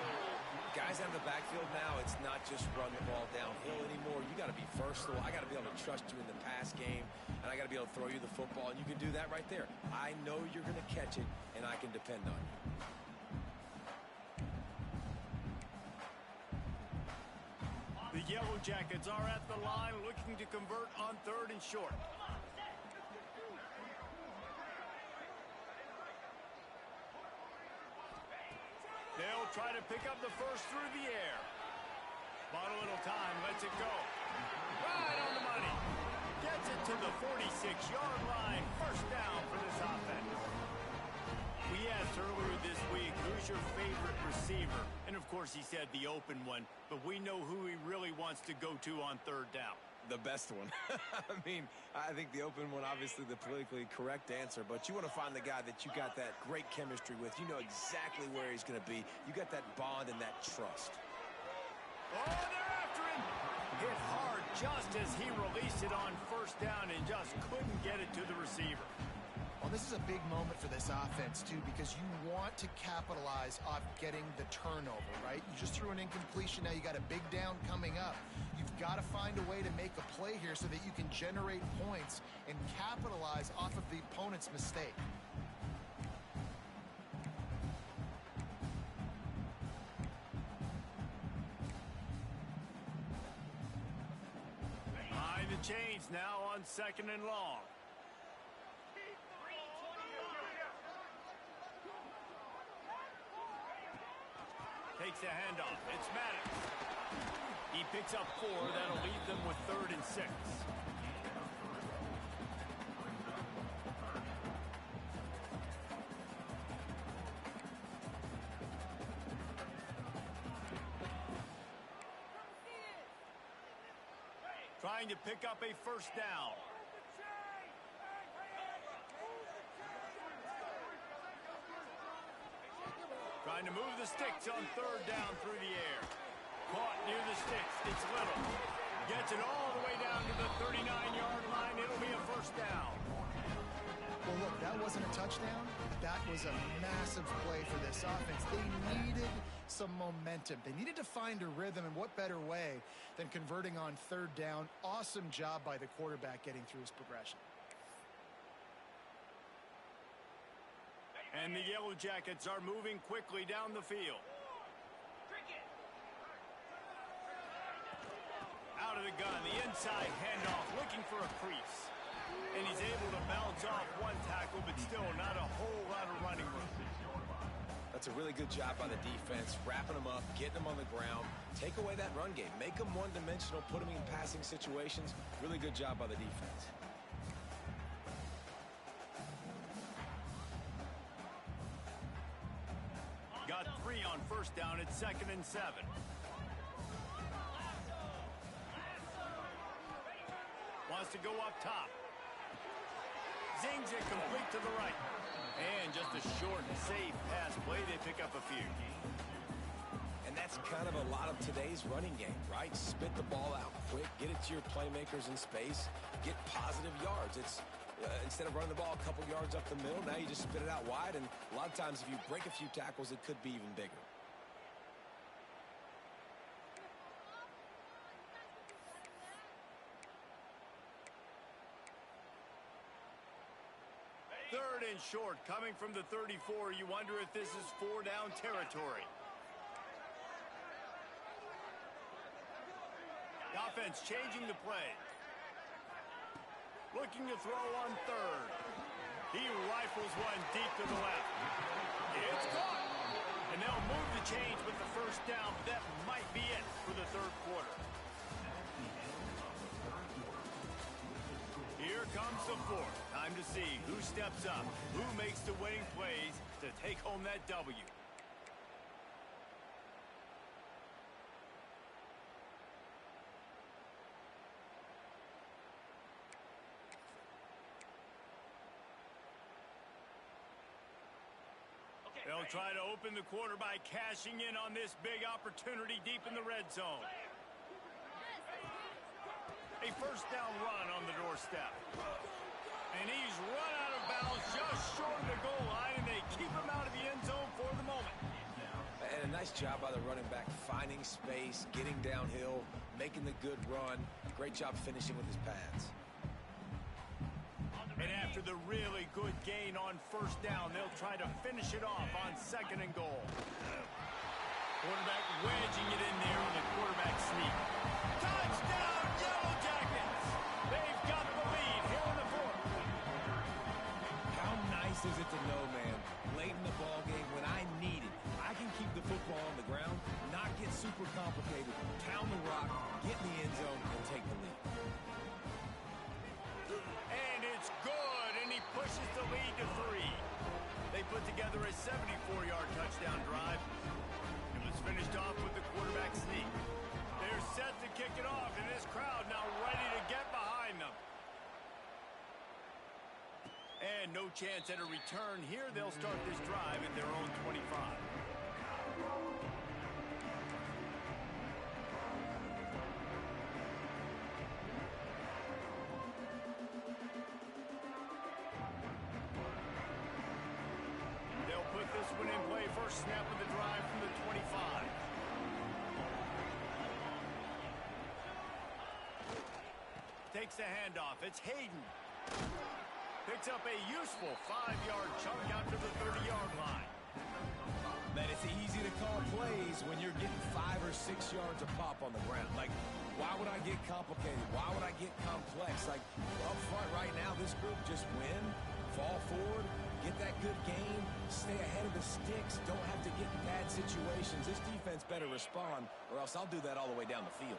Guys out of the backfield now, it's not just run the ball downhill anymore. You got to be versatile. I got to be able to trust you in the pass game, and I got to be able to throw you the football, and you can do that right there. I know you're going to catch it, and I can depend on you. The Yellow Jackets are at the line looking to convert on 3rd and short. They'll try to pick up the first through the air. Bought a little time, lets it go. Right on the money. Gets it to the 46-yard line. First down for this offense. We asked earlier this week, who's your favorite receiver? And, of course, he said the open one. But we know who he really wants to go to on 3rd down. The best one. I mean, I think the open one, obviously the politically correct answer, but you want to find the guy that you got that great chemistry with. You know exactly where he's going to be. You got that bond and that trust. Oh, they're after him. Hit hard just as he released it on first down and just couldn't get it to the receiver. Well, this is a big moment for this offense, too, because you want to capitalize off getting the turnover, right? You just threw an incompletion. Now you got a big down coming up. You've got to find a way to make a play here so that you can generate points and capitalize off of the opponent's mistake. Behind the chains now on 2nd and long. Takes the handoff. It's Maddox. He picks up 4. That'll leave them with 3rd and 6. Trying to pick up a first down. Trying to move the sticks on 3rd down through the air. Caught near the sticks. It's Little. Gets it all the way down to the 39-yard line. It'll be a first down. Well, look, that wasn't a touchdown. That was a massive play for this offense. They needed some momentum. They needed to find a rhythm, and what better way than converting on 3rd down. Awesome job by the quarterback getting through his progression. And the Yellow Jackets are moving quickly down the field. Out of the gun, the inside handoff, looking for a crease. And he's able to bounce off one tackle, but still not a whole lot of running room. That's a really good job by the defense, wrapping them up, getting them on the ground. Take away that run game. Make them one-dimensional, put them in passing situations. Really good job by the defense. Got 3 on first down. It's 2nd and 7. Wants to go up top. Zings it complete to the right. And just a short and safe pass play. They pick up a few. And that's kind of a lot of today's running game, right? Spit the ball out quick, get it to your playmakers in space, get positive yards. It's instead of running the ball a couple yards up the middle, now you just spit it out wide, and a lot of times if you break a few tackles, it could be even bigger. 3rd and short, coming from the 34. You wonder if this is 4-down territory. The offense changing the play. Looking to throw on 3rd. He rifles one deep to the left. It's caught. And they'll move the chains with the 1st down, but that might be it for the 3rd quarter. Here comes the 4th. Time to see who steps up, who makes the winning plays to take home that W. They'll try to open the quarter by cashing in on this big opportunity deep in the red zone. A 1st down run on the doorstep. And he's run out of bounds just short of the goal line, and they keep him out of the end zone for the moment. And a nice job by the running back, finding space, getting downhill, making the good run. Great job finishing with his pads. And after the really good gain on 1st down, they'll try to finish it off on 2nd and goal. Quarterback wedging it in there with a quarterback sneak. Touchdown, Yellow Jackets! They've got the lead here in the 4th. How nice is it to know, man, late in the ball game when I need it, I can keep the football on the ground, not get super complicated, pound the rock, get in the end zone, and take the lead. And it's good, and he pushes the lead to 3. They put together a 74-yard touchdown drive. It was finished off with the quarterback sneak. They're set to kick it off, and this crowd now ready to get behind them. And no chance at a return here. They'll start this drive at their own 25. They'll put this one in play. First snap of the drive from the 25. Takes the handoff. It's Hayden. Picks up a useful 5-yard chunk out to the 30-yard line. Man, it's easy to call plays when you're getting 5 or 6 yards a pop on the ground. Like, why would I get complicated? Why would I get complex? Like, up front right now, this group just win, fall forward, get that good gain, stay ahead of the sticks, don't have to get in bad situations. This defense better respond, or else I'll do that all the way down the field.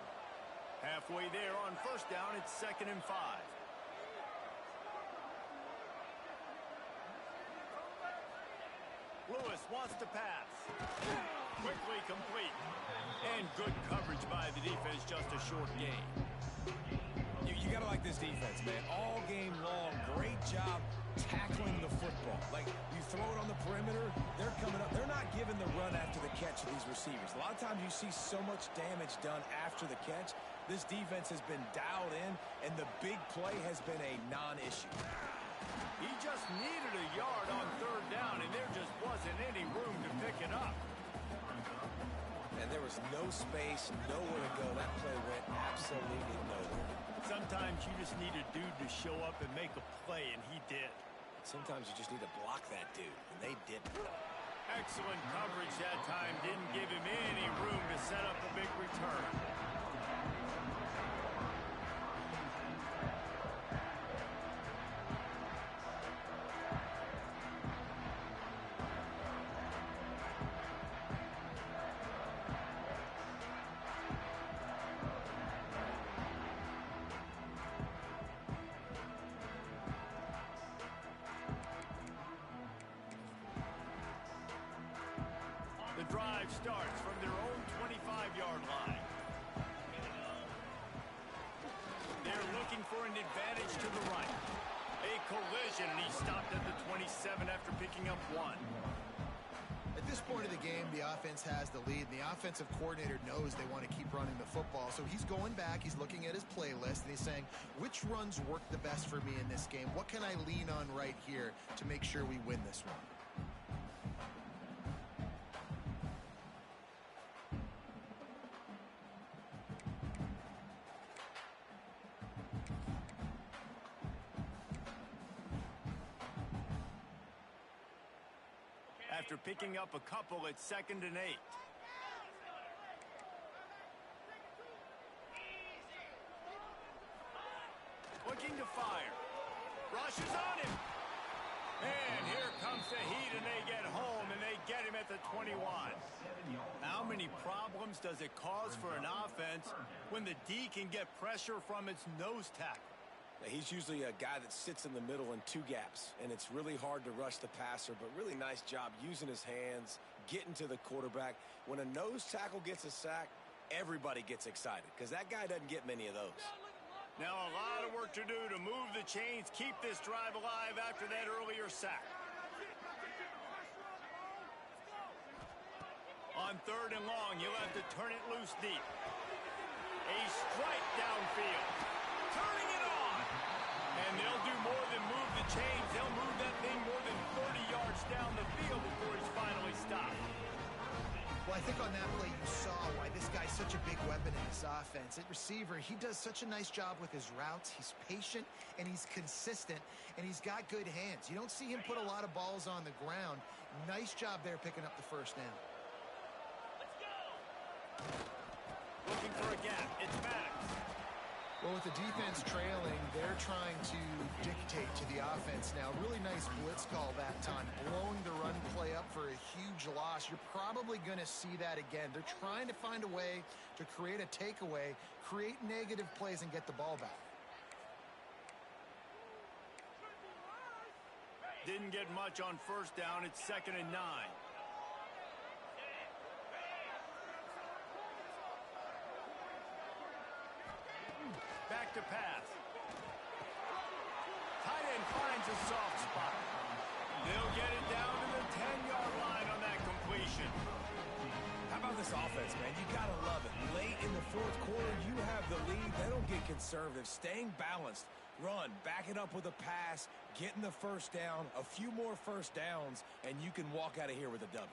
Halfway there on 1st down, it's 2nd and 5. Lewis wants to pass. Quickly complete. And good coverage by the defense, just a short gain. You got to like this defense, man. All game long, great job tackling the football. Like, you throw it on the perimeter, they're coming up. They're not giving the run after the catch to these receivers. A lot of times you see so much damage done after the catch. This defense has been dialed in, and the big play has been a non-issue. He just needed a yard on 3rd down, and there just wasn't any room to pick it up. And there was no space, nowhere to go. That play went absolutely nowhere. Sometimes you just need a dude to show up and make a play, and he did. Sometimes you just need to block that dude, and they didn't. Excellent coverage that time. Didn't give him any room to set up a big return. The drive starts from their own 25-yard line. They're looking for an advantage to the right. A collision, and he stopped at the 27 after picking up 1. At this point of the game, the offense has the lead, and the offensive coordinator knows they want to keep running the football. So he's going back, he's looking at his playlist, and he's saying, which runs work the best for me in this game? What can I lean on right here to make sure we win this one? after picking up a couple at 2nd and 8. Looking to fire. Rushes on him. And here comes the heat, and they get home, and they get him at the 21. How many problems does it cause for an offense when the D can get pressure from its nose tackle? He's usually a guy that sits in the middle in 2 gaps, and it's really hard to rush the passer, but really nice job using his hands, getting to the quarterback. When a nose tackle gets a sack, everybody gets excited because that guy doesn't get many of those. Now a lot of work to do to move the chains, keep this drive alive after that earlier sack. On 3rd and long, you'll have to turn it loose deep. A strike downfield. Turning it on. And they'll do more than move the chains. They'll move that thing more than 30 yards down the field before he's finally stopped. Well, I think on that play you saw why this guy's such a big weapon in this offense. At receiver, he does such a nice job with his routes. He's patient, and he's consistent, and he's got good hands. You don't see him put a lot of balls on the ground. Nice job there picking up the first down. Looking for a gap. It's Maddox. Well, with the defense trailing, they're trying to dictate to the offense now. Really nice blitz call that time, blowing the run play up for a huge loss. You're probably going to see that again. They're trying to find a way to create a takeaway, create negative plays, and get the ball back. Didn't get much on 1st down. It's 2nd and 9. Back to pass. Tight end finds a soft spot. They'll get it down to the 10-yard line on that completion. How about this offense, man? You got to love it. Late in the 4th quarter, you have the lead. They don't get conservative. Staying balanced. Run, back it up with a pass, getting the first down, a few more first downs, and you can walk out of here with a W.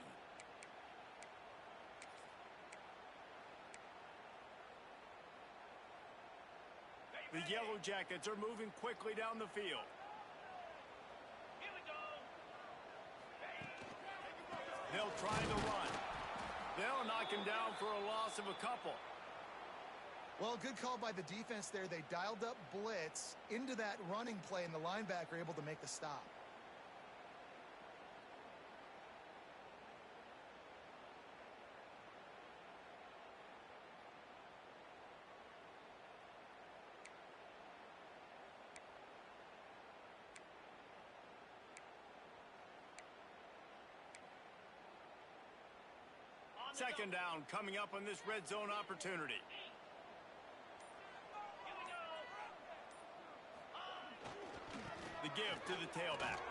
The Yellow Jackets are moving quickly down the field. They'll try the run. They'll knock him down for a loss of a couple. Well, good call by the defense there. They dialed up blitz into that running play, and the linebacker able to make the stop. Second down coming up on this red zone opportunity. The give to the tailback.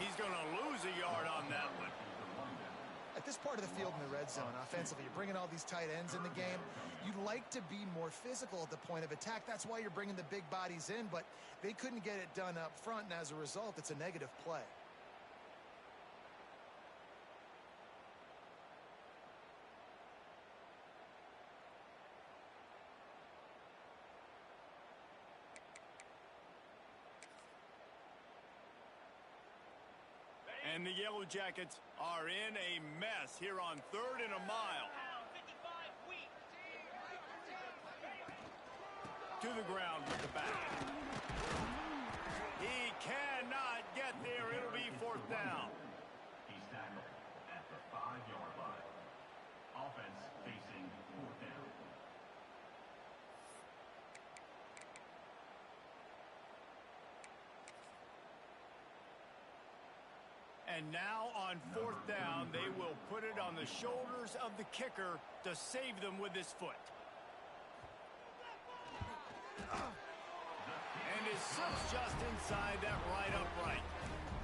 He's going to lose a yard on that one. At this part of the field in the red zone, offensively, you're bringing all these tight ends in the game. You'd like to be more physical at the point of attack. That's why you're bringing the big bodies in, but they couldn't get it done up front, and as a result, it's a negative play. And the Yellow Jackets are in a mess here on 3rd and a mile. To the ground with the back. He cannot get there. It'll be 4th down. He's tackled at the 5-yard line. Offense facing 4th down. And now on 4th down, they will put it on the shoulders of the kicker to save them with his foot. And it sits just inside that right upright.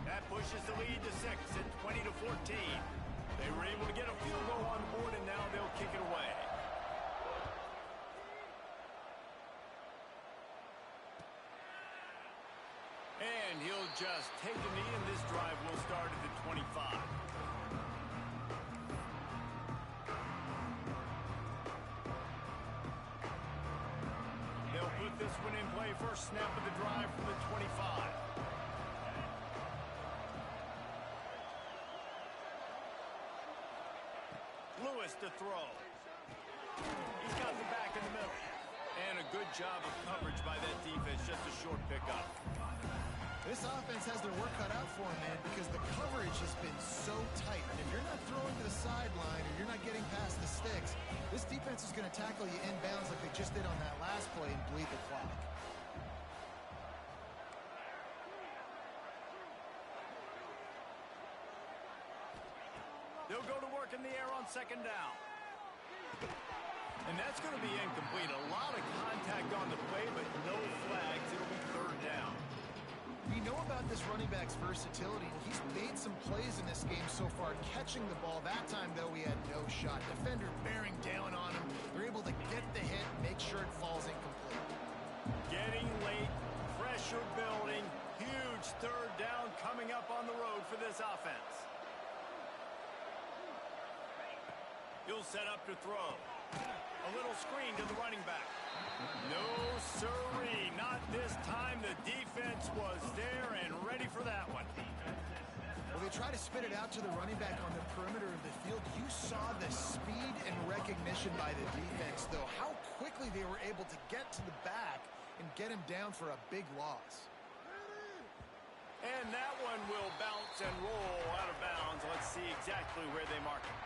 That pushes the lead to 6 at 20-14. They were able to get a field goal on board, and now they'll kick it away. And he'll just take a knee, and this drive will start at the 25. They'll put this one in play. First snap of the drive from the 25. has to throw. He's got the back in the middle. And a good job of coverage by that defense. Just a short pickup. This offense has their work cut out for them, man, because the coverage has been so tight. And if you're not throwing to the sideline or you're not getting past the sticks, this defense is going to tackle you inbounds like they just did on that last play and bleed the clock. They'll go to work in the air on second down. And that's going to be incomplete. A lot of contact on the play, but no flags. It'll be third down. We know about this running back's versatility. He's made some plays in this game so far, catching the ball. That time, though, he had no shot. Defender bearing down on him. They're able to get the hit, make sure it falls incomplete. Getting late, pressure building. Huge third down coming up on the road for this offense. He'll set up to throw. A little screen to the running back. No siree, not this time. The defense was there and ready for that one. Well, they try to spit it out to the running back on the perimeter of the field. You saw the speed and recognition by the defense, though. How quickly they were able to get to the back and get him down for a big loss. And that one will bounce and roll out of bounds. Let's see exactly where they mark it.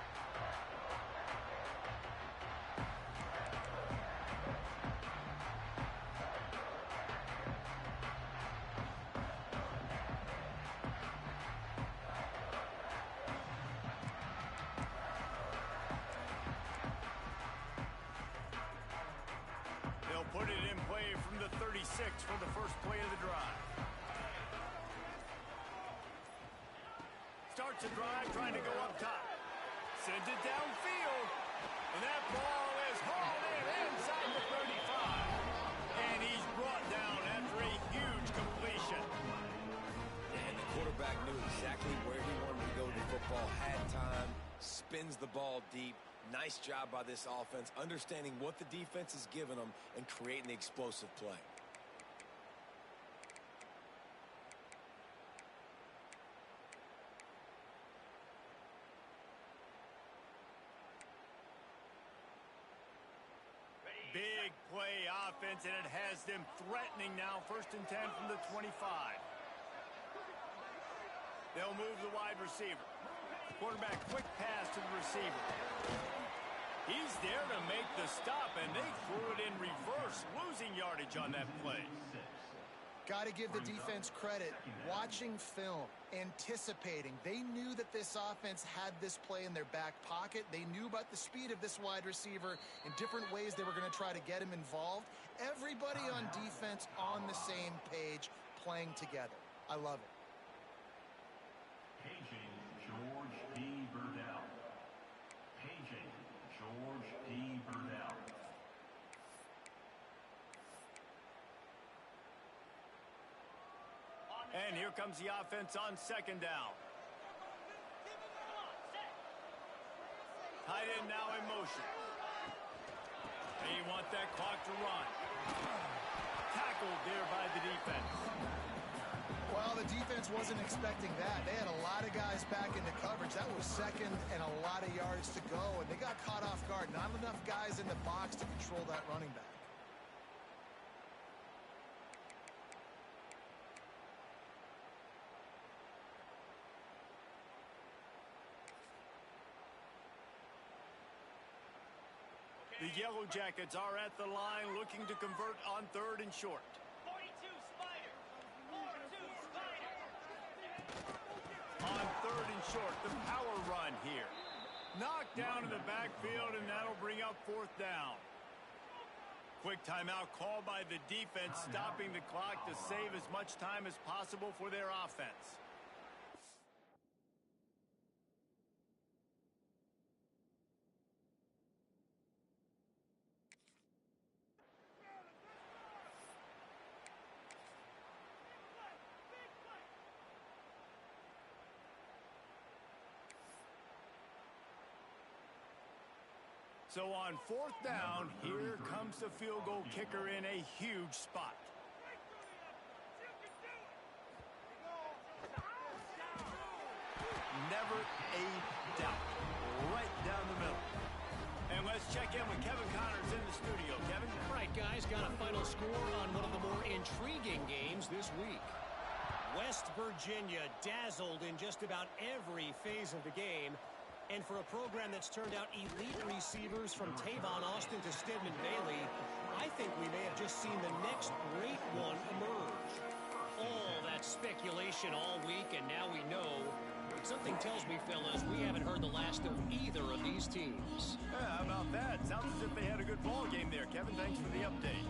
Put it in play from the 36 for the first play of the drive. Starts a drive trying to go up top. Sends it downfield. And that ball is hauled in inside the 35. And he's brought down after a huge completion. And the quarterback knew exactly where he wanted to go with the football, had time, spins the ball deep. Nice job by this offense, understanding what the defense is giving them and creating the explosive play. Big play offense, and it has them threatening now. 1st and 10 from the 25. They'll move the wide receiver. Quarterback, quick pass to the receiver. He's there to make the stop, and they threw it in reverse, losing yardage on that play. Got to give the defense credit. Watching film, anticipating. They knew that this offense had this play in their back pocket. They knew about the speed of this wide receiver in different ways they were going to try to get him involved. Everybody on defense on the same page, playing together. I love it. Paging George D. Burdell. Paging George D. Burdell. And here comes the offense on second down. Tight end now in motion. They want that clock to run. Tackled there by the defense. Well, the defense wasn't expecting that. They had a lot of guys back into coverage. That was second and a lot of yards to go, and they got caught off guard. Not enough guys in the box to control that running back. The Yellow Jackets are at the line looking to convert on 3rd and short. 42 Spider. 42 Spider. On 3rd and short, the power run here. Knocked down in the backfield, and that'll bring up 4th down. Quick timeout called by the defense, stopping the clock to save as much time as possible for their offense. So on 4th down, here comes the field goal kicker in a huge spot. Never a doubt. Right down the middle. Let's check in with Kevin Connors in the studio. Kevin? All right, guys, got a final score on one of the more intriguing games this week. West Virginia dazzled in just about every phase of the game. And for a program that's turned out elite receivers from Tavon Austin to Stedman Bailey, I think we may have just seen the next great one emerge. All that speculation all week, and now we know. Something tells me, fellas, we haven't heard the last of either of these teams. Yeah, how about that? Sounds as if they had a good ball game there, Kevin. Thanks for the update.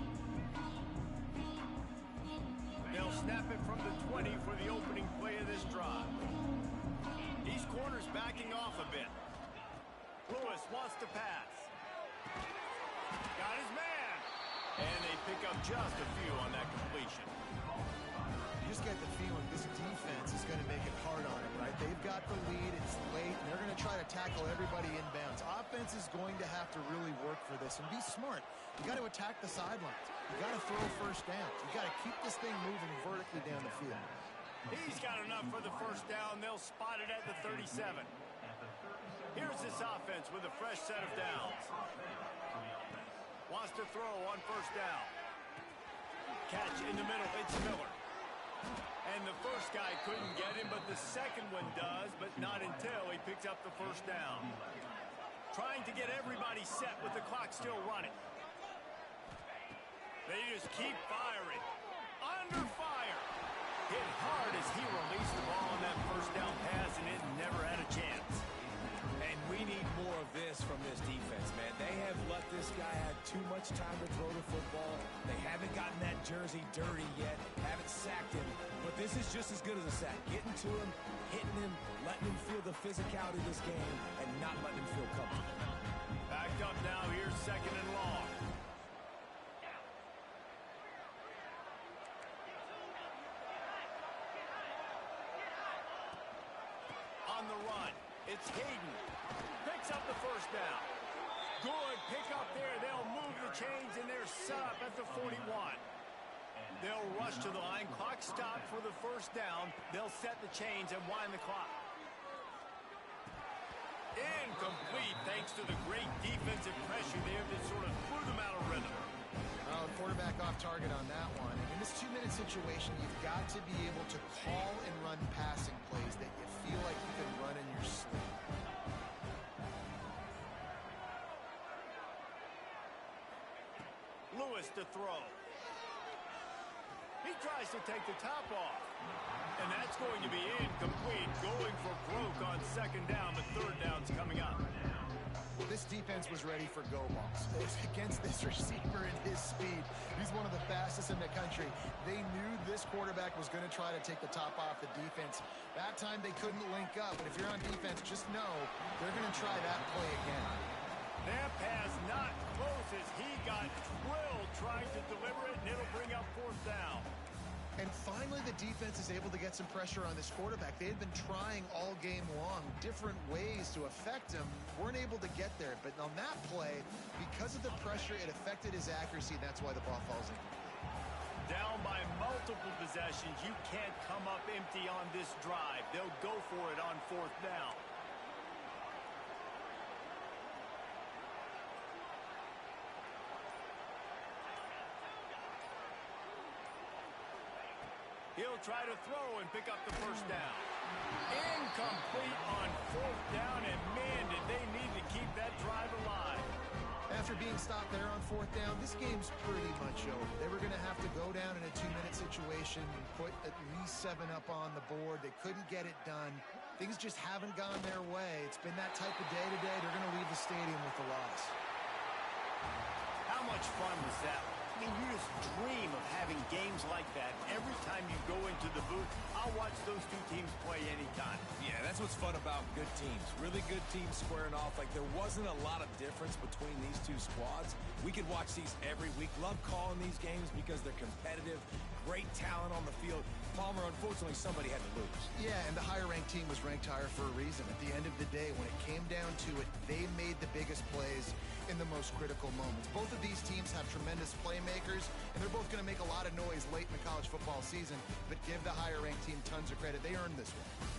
They'll snap it from the 20 for the opening play of this drive. These corners backing off a bit. Lewis wants to pass. Got his man. And they pick up just a few on that completion. You just get the feeling this defense is going to make it hard on them, right? They've got the lead. It's late, and they're going to try to tackle everybody inbounds. Offense is going to have to really work for this and be smart. You got to attack the sidelines. You got to throw first downs. You got to keep this thing moving vertically down the field. He's got enough for the first down. They'll spot it at the 37. Here's this offense with a fresh set of downs. Wants to throw on first down. Catch in the middle. It's Miller. And the first guy couldn't get him, but the second one does, but not until he picks up the first down. Trying to get everybody set with the clock still running. They just keep firing. Under fire. Hit hard as he released the ball on that first down pass, and it never had a chance. And we need more of this from this defense, man. They have let this guy have too much time to throw the football. They haven't gotten that jersey dirty yet, haven't sacked him. But this is just as good as a sack. Getting to him, hitting him, letting him feel the physicality of this game, and not letting him feel comfortable. Backed up now. Here's second and long. On the run, it's Hayden. Picks up the first down. Good pick up there. They'll move the chains, and they're set up at the 41. They'll rush to the line. Clock stopped for the first down. They'll set the chains and wind the clock. Incomplete thanks to the great defensive pressure there that sort of threw them out of rhythm. Quarterback off target on that one. And in this 2-minute situation, you've got to be able to call and run passing plays that you feel like you can run in your sleep. Lewis to throw. He tries to take the top off. And that's going to be incomplete. Going for broke on second down, but third down's coming up. This defense was ready for go balls. Against this receiver and his speed, he's one of the fastest in the country. They knew this quarterback was going to try to take the top off the defense. That time they couldn't link up, but if you're on defense, just know they're going to try that play again. That pass not close as he got drilled trying to deliver it, and it'll bring up fourth down. And finally, the defense is able to get some pressure on this quarterback. They had been trying all game long, different ways to affect him. Weren't able to get there. But on that play, because of the pressure, it affected his accuracy. That's why the ball falls in. Down by multiple possessions. You can't come up empty on this drive. They'll go for it on fourth down. He'll try to throw and pick up the first down. Incomplete on fourth down, and man, did they need to keep that drive alive. After being stopped there on fourth down, this game's pretty much over. They were going to have to go down in a 2-minute situation and put at least 7 up on the board. They couldn't get it done. Things just haven't gone their way. It's been that type of day today. They're going to leave the stadium with the loss. How much fun was that? I mean, you just dream of having games like that every time you go into the booth. I'll watch those two teams play anytime. Yeah, that's what's fun about good teams. Really good teams squaring off. Like, there wasn't a lot of difference between these two squads. We could watch these every week. Love calling these games because they're competitive. Great talent on the field. Palmer, unfortunately, somebody had to lose. Yeah, and the higher-ranked team was ranked higher for a reason. At the end of the day, when it came down to it, they made the biggest plays in the most critical moments. Both of these teams have tremendous playmakers, and they're both going to make a lot of noise late in the college football season, but give the higher-ranked team tons of credit. They earned this one.